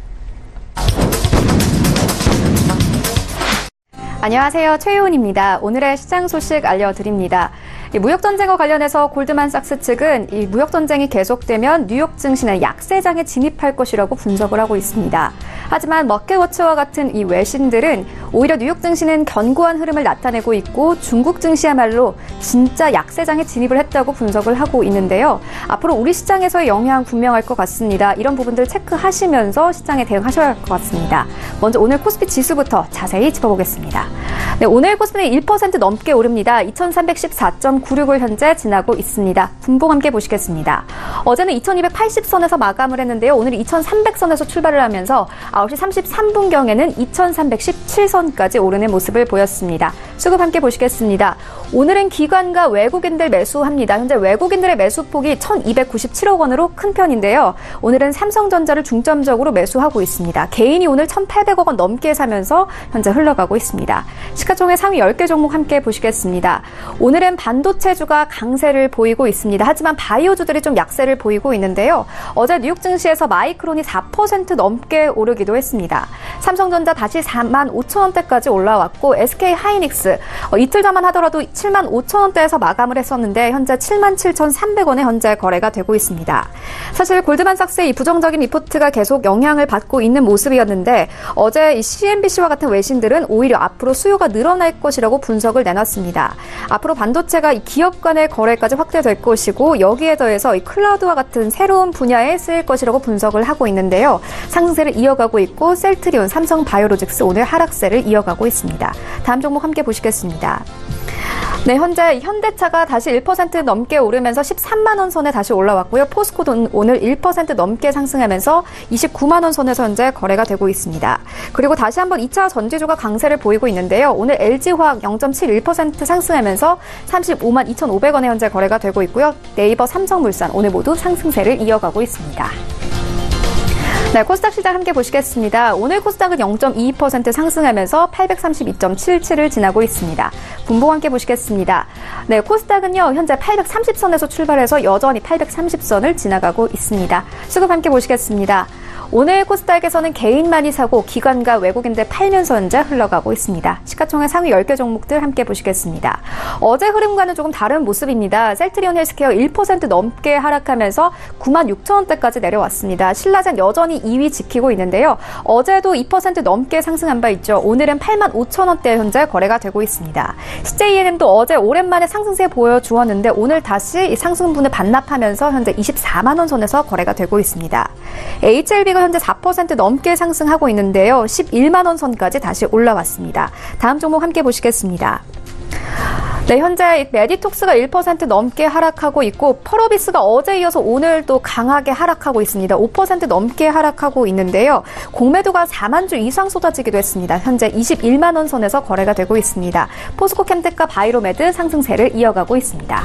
안녕하세요. 최유은입니다. 오늘의 시장 소식 알려드립니다. 무역전쟁과 관련해서 골드만삭스 측은 이 무역전쟁이 계속되면 뉴욕 증시는 약세장에 진입할 것이라고 분석을 하고 있습니다. 하지만 머켓워치와 같은 이 외신들은 오히려 뉴욕 증시는 견고한 흐름을 나타내고 있고 중국 증시야말로 진짜 약세장에 진입을 했다고 분석을 하고 있는데요. 앞으로 우리 시장에서의 영향 분명할 것 같습니다. 이런 부분들 체크하시면서 시장에 대응하셔야 할 것 같습니다. 먼저 오늘 코스피 지수부터 자세히 짚어보겠습니다. 네, 오늘 코스피는 1% 넘게 오릅니다. 2314.96을 현재 지나고 있습니다. 분봉 함께 보시겠습니다. 어제는 2280선에서 마감을 했는데요. 오늘은 2300선에서 출발을 하면서 9시 33분경에는 2317선까지 오르는 모습을 보였습니다. 수급 함께 보시겠습니다. 오늘은 기관과 외국인들 매수합니다. 현재 외국인들의 매수폭이 1297억 원으로 큰 편인데요. 오늘은 삼성전자를 중점적으로 매수하고 있습니다. 개인이 오늘 1800억 원 넘게 사면서 현재 흘러가고 있습니다. 시가총액 상위 10개 종목 함께 보시겠습니다. 오늘은 반도체주가 강세를 보이고 있습니다. 하지만 바이오주들이 좀 약세를 보이고 있는데요. 어제 뉴욕 증시에서 마이크론이 4% 넘게 오르기도 했습니다. 삼성전자 다시 4만 5천 원대까지 올라왔고 SK 하이닉스 이틀 전만 하더라도 7만 5천 원대에서 마감을 했었는데 현재 7만 7,300원에 현재 거래가 되고 있습니다. 사실 골드만삭스의 이 부정적인 리포트가 계속 영향을 받고 있는 모습이었는데 어제 이 CNBC와 같은 외신들은 오히려 앞으로 수요가 늘어날 것이라고 분석을 내놨습니다. 앞으로 반도체가 이 기업 간의 거래까지 확대될 것이고 여기에 더해서 이 클라우드와 같은 새로운 분야에 쓰일 것이라고 분석을 하고 있는데요. 상승세를 이어가고 있고 셀트리온, 삼성바이오로직스 오늘 하락세를 이어가고 있습니다. 다음 종목 함께 보시겠습니다. 네, 현재 현대차가 다시 1% 넘게 오르면서 13만 원 선에 다시 올라왔고요. 포스코도 오늘 1% 넘게 상승하면서 29만 원 선에서 현재 거래가 되고 있습니다. 그리고 다시 한번 2차 전지주가 강세를 보이고 있는데요. 오늘 LG화학 0.71% 상승하면서 35만 2,500원에 현재 거래가 되고 있고요. 네이버, 삼성물산 오늘 모두 상승세를 이어가고 있습니다. 네, 코스닥 시장 함께 보시겠습니다. 오늘 코스닥은 0.22% 상승하면서 832.77을 지나고 있습니다. 분봉 함께 보시겠습니다. 네, 코스닥은요, 현재 830선에서 출발해서 여전히 830선을 지나가고 있습니다. 수급 함께 보시겠습니다. 오늘 코스닥에서는 개인만이 사고 기관과 외국인들 팔면서 현재 흘러가고 있습니다. 시가총액 상위 10개 종목들 함께 보시겠습니다. 어제 흐름과는 조금 다른 모습입니다. 셀트리온 헬스케어 1% 넘게 하락하면서 9만 6천 원대까지 내려왔습니다. 신라젠 여전히 2위 지키고 있는데요. 어제도 2% 넘게 상승한 바 있죠. 오늘은 8만 5천 원대 현재 거래가 되고 있습니다. CJENM도 어제 오랜만에 상승세 보여주었는데 오늘 다시 상승분을 반납하면서 현재 24만 원 선에서 거래가 되고 있습니다. HLB가 현재 4% 넘게 상승하고 있는데요. 11만 원 선까지 다시 올라왔습니다. 다음 종목 함께 보시겠습니다. 네, 현재 메디톡스가 1% 넘게 하락하고 있고 펄어비스가 어제 이어서 오늘도 강하게 하락하고 있습니다. 5% 넘게 하락하고 있는데요. 공매도가 4만 주 이상 쏟아지기도 했습니다. 현재 21만 원 선에서 거래가 되고 있습니다. 포스코 캠텍과 바이로메드 상승세를 이어가고 있습니다.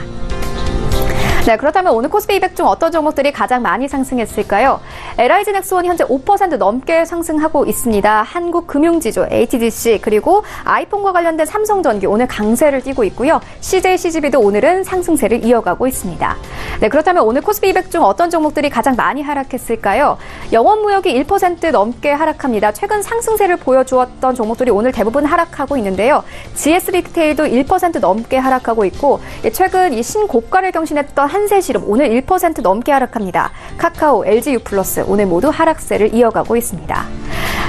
네, 그렇다면 오늘 코스피 200 중 어떤 종목들이 가장 많이 상승했을까요? LIG넥스원 현재 5% 넘게 상승하고 있습니다. 한국금융지주, HDC, 그리고 아이폰과 관련된 삼성전기 오늘 강세를 띠고 있고요. CJCGV도 오늘은 상승세를 이어가고 있습니다. 네, 그렇다면 오늘 코스피 200 중 어떤 종목들이 가장 많이 하락했을까요? 영원무역이 1% 넘게 하락합니다. 최근 상승세를 보여주었던 종목들이 오늘 대부분 하락하고 있는데요. GS리테일도 1% 넘게 하락하고 있고 최근 이 신고가를 경신했던 한세실업 오늘 1% 넘게 하락합니다. 카카오, LG유플러스, INS 오늘 모두 하락세를 이어가고 있습니다.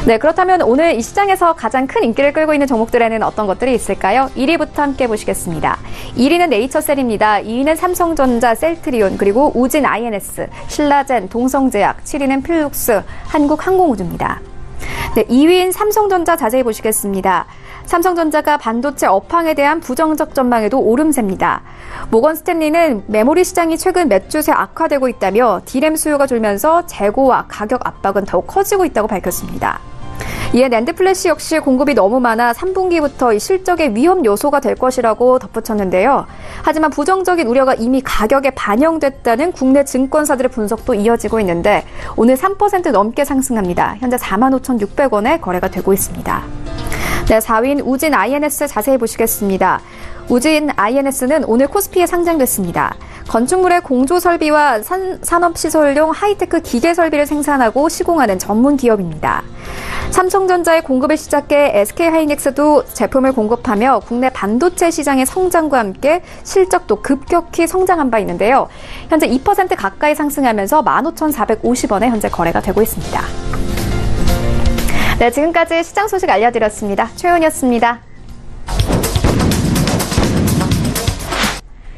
네, 그렇다면 오늘 이 시장에서 가장 큰 인기를 끌고 있는 종목들에는 어떤 것들이 있을까요? 1위부터 함께 보시겠습니다. 1위는 네이처셀입니다. 2위는 삼성전자, 셀트리온, 그리고 우진 INS, 신라젠, 동성제약, 7위는 필룩스, 한국항공우주입니다. 네, 2위인 삼성전자 자세히 보시겠습니다. 삼성전자가 반도체 업황에 대한 부정적 전망에도 오름세입니다. 모건 스탠리는 메모리 시장이 최근 몇 주새 악화되고 있다며 D램 수요가 줄면서 재고와 가격 압박은 더욱 커지고 있다고 밝혔습니다. 이에 낸드 플래시 역시 공급이 너무 많아 3분기부터 실적의 위험 요소가 될 것이라고 덧붙였는데요. 하지만 부정적인 우려가 이미 가격에 반영됐다는 국내 증권사들의 분석도 이어지고 있는데 오늘 3% 넘게 상승합니다. 현재 45,600원에 거래가 되고 있습니다. 네, 4위인 우진 INS 자세히 보시겠습니다. 우진 INS는 오늘 코스피에 상장됐습니다. 건축물의 공조 설비와 산업시설용 하이테크 기계 설비를 생산하고 시공하는 전문 기업입니다. 삼성전자의 공급을 시작해 SK하이닉스도 제품을 공급하며 국내 반도체 시장의 성장과 함께 실적도 급격히 성장한 바 있는데요. 현재 2% 가까이 상승하면서 15,450원에 현재 거래가 되고 있습니다. 네, 지금까지 시장 소식 알려드렸습니다. 최은이었습니다.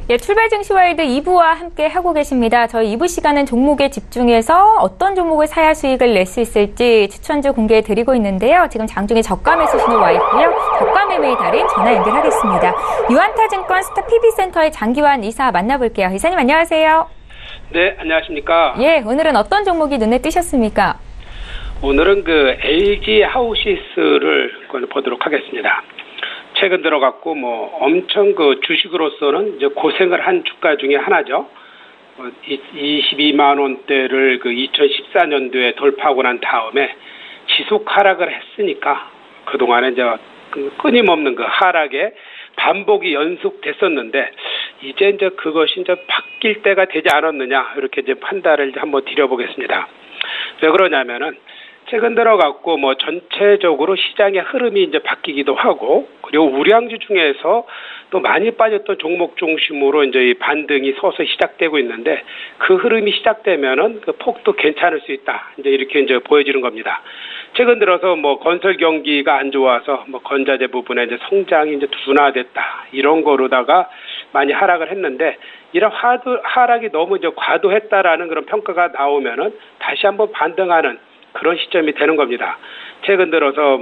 예, 출발 증시와일드 2부와 함께 하고 계십니다. 저희 2부 시간은 종목에 집중해서 어떤 종목을 사야 수익을 낼 수 있을지 추천주 공개해 드리고 있는데요. 지금 장중에 저가 매수 신호 와 있고요. 저가 매매의 달인 전화 연결하겠습니다. 유한타증권 스타 PB센터의 장기환 이사 만나볼게요. 이사님 안녕하세요. 네, 안녕하십니까. 예, 오늘은 어떤 종목이 눈에 띄셨습니까? 오늘은 그 LG 하우시스를 보도록 하겠습니다. 최근 들어갔고 엄청 그 주식으로서는 이제 고생을 한 주가 중에 하나죠. 22만 원대를 그 2014년도에 돌파하고 난 다음에 지속 하락을 했으니까 그동안에 이제 끊임없는 그 하락에 반복이 연속됐었는데 이제 그것이 이제 바뀔 때가 되지 않았느냐 이렇게 이제 판단을 한번 드려보겠습니다. 왜 그러냐면은 최근 들어갔고 전체적으로 시장의 흐름이 이제 바뀌기도 하고 그리고 우량주 중에서 또 많이 빠졌던 종목 중심으로 이제 이 반등이 서서히 시작되고 있는데 그 흐름이 시작되면은 그 폭도 괜찮을 수 있다. 이제 이렇게 이제 보여지는 겁니다. 최근 들어서 건설 경기가 안 좋아서 건자재 부분에 이제 성장이 이제 둔화됐다. 이런 거로다가 많이 하락을 했는데 이런 하락이 너무 이제 과도했다라는 그런 평가가 나오면은 다시 한번 반등하는 그런 시점이 되는 겁니다. 최근 들어서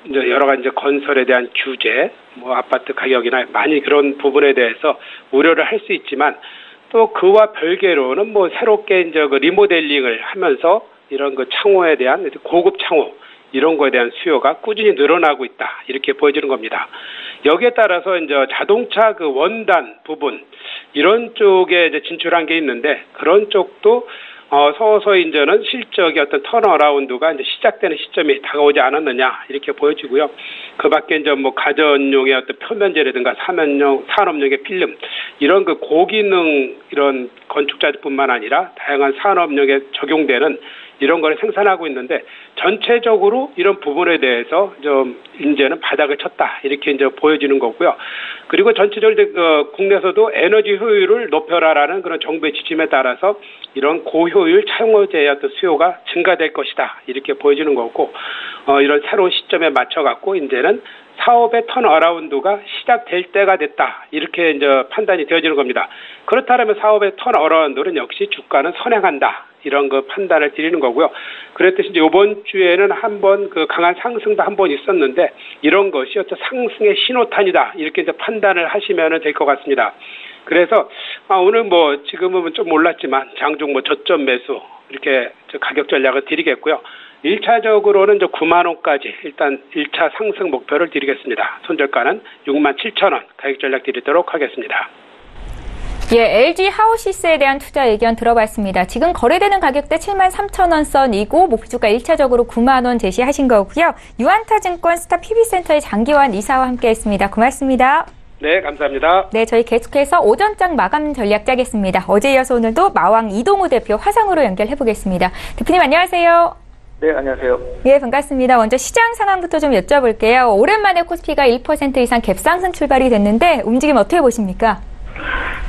이제 여러 가지 이제 건설에 대한 규제, 아파트 가격이나 많이 그런 부분에 대해서 우려를 할 수 있지만 또 그와 별개로는 새롭게 이제 그 리모델링을 하면서 이런 그 창호에 대한 고급 창호 이런 거에 대한 수요가 꾸준히 늘어나고 있다. 이렇게 보여지는 겁니다. 여기에 따라서 이제 자동차 그 원단 부분 이런 쪽에 이제 진출한 게 있는데 그런 쪽도 서서히 이제는 실적의 어떤 턴어라운드가 이제 시작되는 시점이 다가오지 않았느냐 이렇게 보여지고요. 그 밖에 이제 가전용의 어떤 표면재라든가 산업용의 필름 이런 그 고기능 이런 건축자재뿐만 아니라 다양한 산업용에 적용되는 이런 거를 생산하고 있는데 전체적으로 이런 부분에 대해서 좀 이제는 바닥을 쳤다 이렇게 이제 보여지는 거고요. 그리고 전체적으로 국내에서도 에너지 효율을 높여라라는 그런 정부의 지침에 따라서 이런 고효율 차용호재의 어떤 수요가 증가될 것이다 이렇게 보여지는 거고 이런 새로운 시점에 맞춰 갖고 이제는 사업의 턴어라운드가 시작될 때가 됐다 이렇게 이제 판단이 되어지는 겁니다. 그렇다면 사업의 턴어라운드는 역시 주가는 선행한다. 이런 거 판단을 드리는 거고요. 그랬듯이 이제 이번 주에는 한번 그 강한 상승도 한번 있었는데 이런 것이 어떤 상승의 신호탄이다. 이렇게 이제 판단을 하시면 될 것 같습니다. 그래서 오늘 지금은 좀 올랐지만 장중 저점 매수 이렇게 가격 전략을 드리겠고요. 1차적으로는 이제 9만 원까지 일단 1차 상승 목표를 드리겠습니다. 손절가는 67,000원 가격 전략 드리도록 하겠습니다. 예, LG 하우시스에 대한 투자 의견 들어봤습니다. 지금 거래되는 가격대 73,000원 선이고 목표주가 1차적으로 9만 원 제시하신 거고요. 유한타증권 스타 PB센터의 장기환 이사와 함께했습니다. 고맙습니다. 네, 감사합니다. 네, 저희 계속해서 오전장 마감 전략 짜겠습니다. 어제 이어서 오늘도 마왕 이동우 대표 화상으로 연결해보겠습니다. 대표님 안녕하세요. 네, 안녕하세요. 예, 반갑습니다. 먼저 시장 상황부터 좀 여쭤볼게요. 오랜만에 코스피가 1% 이상 갭상승 출발이 됐는데 움직임 어떻게 보십니까?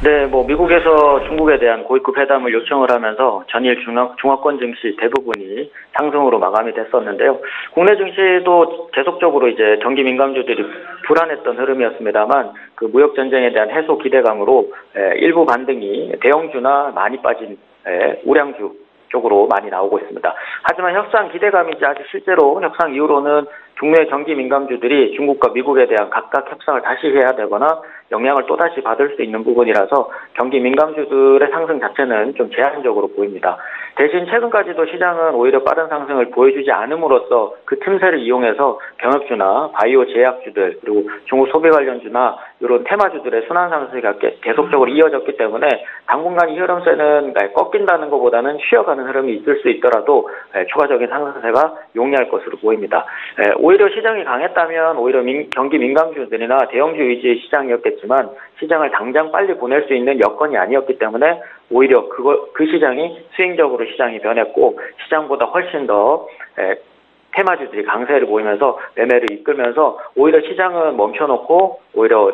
네, 미국에서 중국에 대한 고위급 회담을 요청을 하면서 전일 중화권 증시 대부분이 상승으로 마감이 됐었는데요. 국내 증시도 계속적으로 이제 경기 민감주들이 불안했던 흐름이었습니다만 그 무역 전쟁에 대한 해소 기대감으로 일부 반등이 대형주나 많이 빠진 우량주 쪽으로 많이 나오고 있습니다. 하지만 협상 기대감이지 아직 실제로 협상 이후로는 국내 경기 민감주들이 중국과 미국에 대한 각각 협상을 다시 해야 되거나 영향을 또다시 받을 수 있는 부분이라서 경기 민감주들의 상승 자체는 좀 제한적으로 보입니다. 대신 최근까지도 시장은 오히려 빠른 상승을 보여주지 않음으로써 그 틈새를 이용해서 경업주나 바이오 제약주들 그리고 중국 소비 관련주나 이런 테마주들의 순환 상승이 계속적으로 이어졌기 때문에 당분간 이 흐름세는 꺾인다는 것보다는 쉬어가는 흐름이 있을 수 있더라도 추가적인 상승세가 용이할 것으로 보입니다. 오히려 시장이 강했다면 오히려 경기 민감주들이나 대형주 위주의 시장이었겠지만 시장을 당장 빨리 보낼 수 있는 여건이 아니었기 때문에 오히려 그 시장이 스윙적으로 시장이 변했고 시장보다 훨씬 더 테마주들이 강세를 보이면서 매매를 이끌면서 오히려 시장은 멈춰놓고 오히려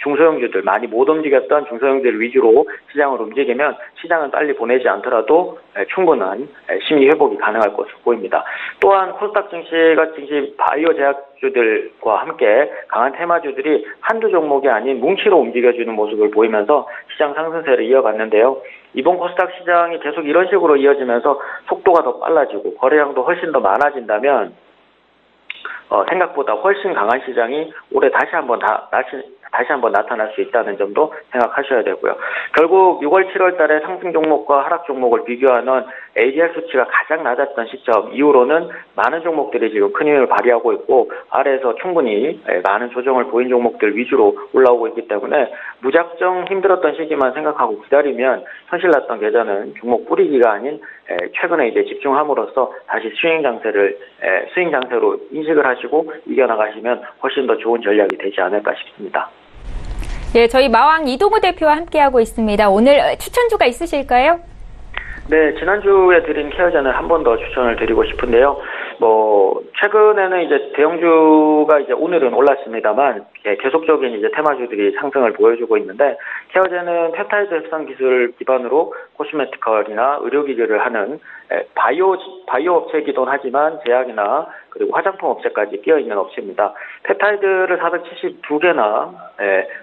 중소형주들 많이 못 움직였던 중소형주들 위주로 시장을 움직이면 시장은 빨리 보내지 않더라도 충분한 심리 회복이 가능할 것으로 보입니다. 또한 코스닥 증시가 증시 바이오 제약주들과 함께 강한 테마주들이 한두 종목이 아닌 뭉치로 움직여주는 모습을 보이면서 시장 상승세를 이어갔는데요. 이번 코스닥 시장이 계속 이런 식으로 이어지면서 속도가 더 빨라지고 거래량도 훨씬 더 많아진다면 생각보다 훨씬 강한 시장이 올해 다시 한번 나타날 수 있다는 점도 생각하셔야 되고요. 결국 6월, 7월 달에 상승 종목과 하락 종목을 비교하는 ADR 수치가 가장 낮았던 시점 이후로는 많은 종목들이 지금 큰 힘을 발휘하고 있고 아래에서 충분히 많은 조정을 보인 종목들 위주로 올라오고 있기 때문에 무작정 힘들었던 시기만 생각하고 기다리면 현실 났던 계좌는 종목 뿌리기가 아닌 최근에 이제 집중함으로써 다시 스윙 장세로 인식을 하시고 이겨나가시면 훨씬 더 좋은 전략이 되지 않을까 싶습니다. 네, 저희 마왕 이동우 대표와 함께하고 있습니다. 오늘 추천주가 있으실까요? 네, 지난주에 드린 케어젠을 한 번 더 추천을 드리고 싶은데요. 최근에는 이제 대형주가 이제 오늘은 올랐습니다만, 계속적인 이제 테마주들이 상승을 보여주고 있는데, 케어젠은 펩타이드 협상 기술 기반으로 코스메티컬이나 의료기기를 하는 바이오 업체이기도 하지만 제약이나 그리고 화장품 업체까지 끼어있는 업체입니다. 펩타이드를 472개나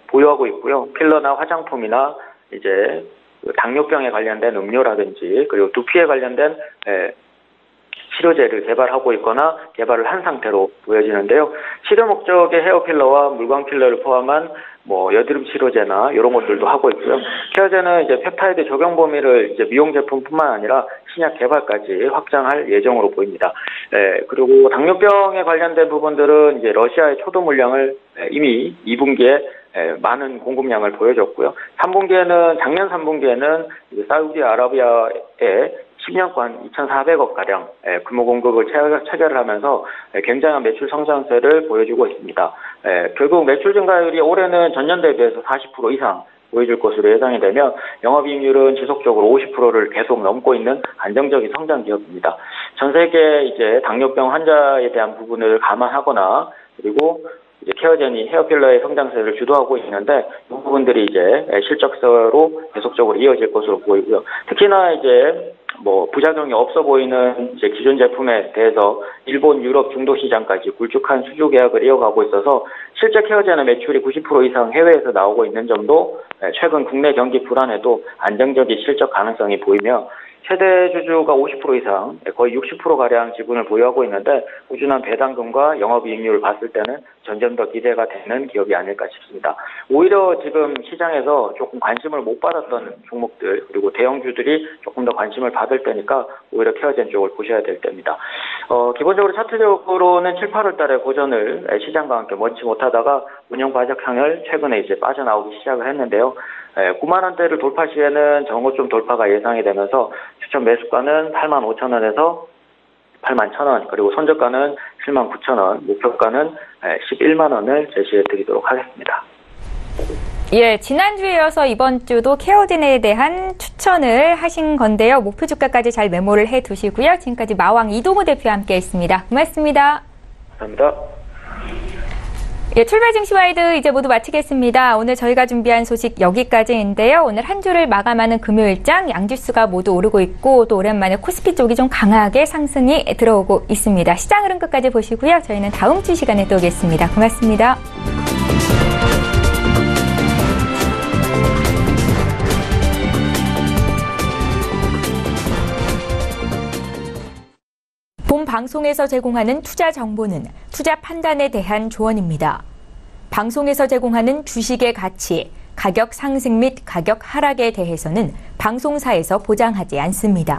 보유하고 있고요. 필러나 화장품이나 이제 당뇨병에 관련된 음료라든지 그리고 두피에 관련된 치료제를 개발하고 있거나 개발을 한 상태로 보여지는데요. 치료 목적의 헤어필러와 물광 필러를 포함한 여드름 치료제나 이런 것들도 하고 있고요. 케어젠은 이제 펩타이드 적용 범위를 이제 미용 제품뿐만 아니라 신약 개발까지 확장할 예정으로 보입니다. 그리고 당뇨병에 관련된 부분들은 이제 러시아의 초도 물량을 이미 2분기에 많은 공급량을 보여줬고요. 작년 3분기에는 사우디아라비아에 10년간 2,400억 가량 규모 공급을 체결을 하면서 굉장한 매출 성장세를 보여주고 있습니다. 결국 매출 증가율이 올해는 전년 대비해서 40% 이상 보여줄 것으로 예상이 되며 영업이익률은 지속적으로 50%를 계속 넘고 있는 안정적인 성장 기업입니다. 전 세계 이제 당뇨병 환자에 대한 부분을 감안하거나 그리고 이제 케어젠이 헤어필러의 성장세를 주도하고 있는데 이 부분들이 이제 실적세로 계속적으로 이어질 것으로 보이고요. 특히나 이제 부작용이 없어 보이는 이제 기존 제품에 대해서 일본, 유럽, 중도 시장까지 굵직한 수주 계약을 이어가고 있어서 실제 케어젠의 매출이 90% 이상 해외에서 나오고 있는 점도 최근 국내 경기 불안에도 안정적인 실적 가능성이 보이며 최대 주주가 50% 이상 거의 60%가량 지분을 보유하고 있는데 꾸준한 배당금과 영업이익률을 봤을 때는 점점 더 기대가 되는 기업이 아닐까 싶습니다. 오히려 지금 시장에서 조금 관심을 못 받았던 종목들 그리고 대형주들이 조금 더 관심을 받을 때니까 오히려 케어젠 쪽을 보셔야 될 때입니다. 기본적으로 차트적으로는 7, 8월 달에 고전을 시장과 함께 먼지 못하다가 운영 바닥형을 최근에 이제 빠져나오기 시작을 했는데요. 9만 원대를 돌파 시에는 정고점 돌파가 예상이 되면서 추천 매수가는 85,000원에서 81,000원 그리고 손절가는 79,000원 목표가는 11만 원을 제시해 드리도록 하겠습니다. 예, 지난주에 이어서 이번 주도 케어젠에 대한 추천을 하신 건데요. 목표 주가까지 잘 메모를 해 두시고요. 지금까지 마왕 이동우 대표와 함께했습니다. 고맙습니다. 감사합니다. 예, 출발 증시와이드 이제 모두 마치겠습니다. 오늘 저희가 준비한 소식 여기까지인데요. 오늘 한 주를 마감하는 금요일장 양지수가 모두 오르고 있고 또 오랜만에 코스피 쪽이 좀 강하게 상승이 들어오고 있습니다. 시장 흐름 끝까지 보시고요. 저희는 다음 주 시간에 또 오겠습니다. 고맙습니다. 본 방송에서 제공하는 투자 정보는 투자 판단에 대한 조언입니다. 방송에서 제공하는 주식의 가치, 가격 상승 및 가격 하락에 대해서는 방송사에서 보장하지 않습니다.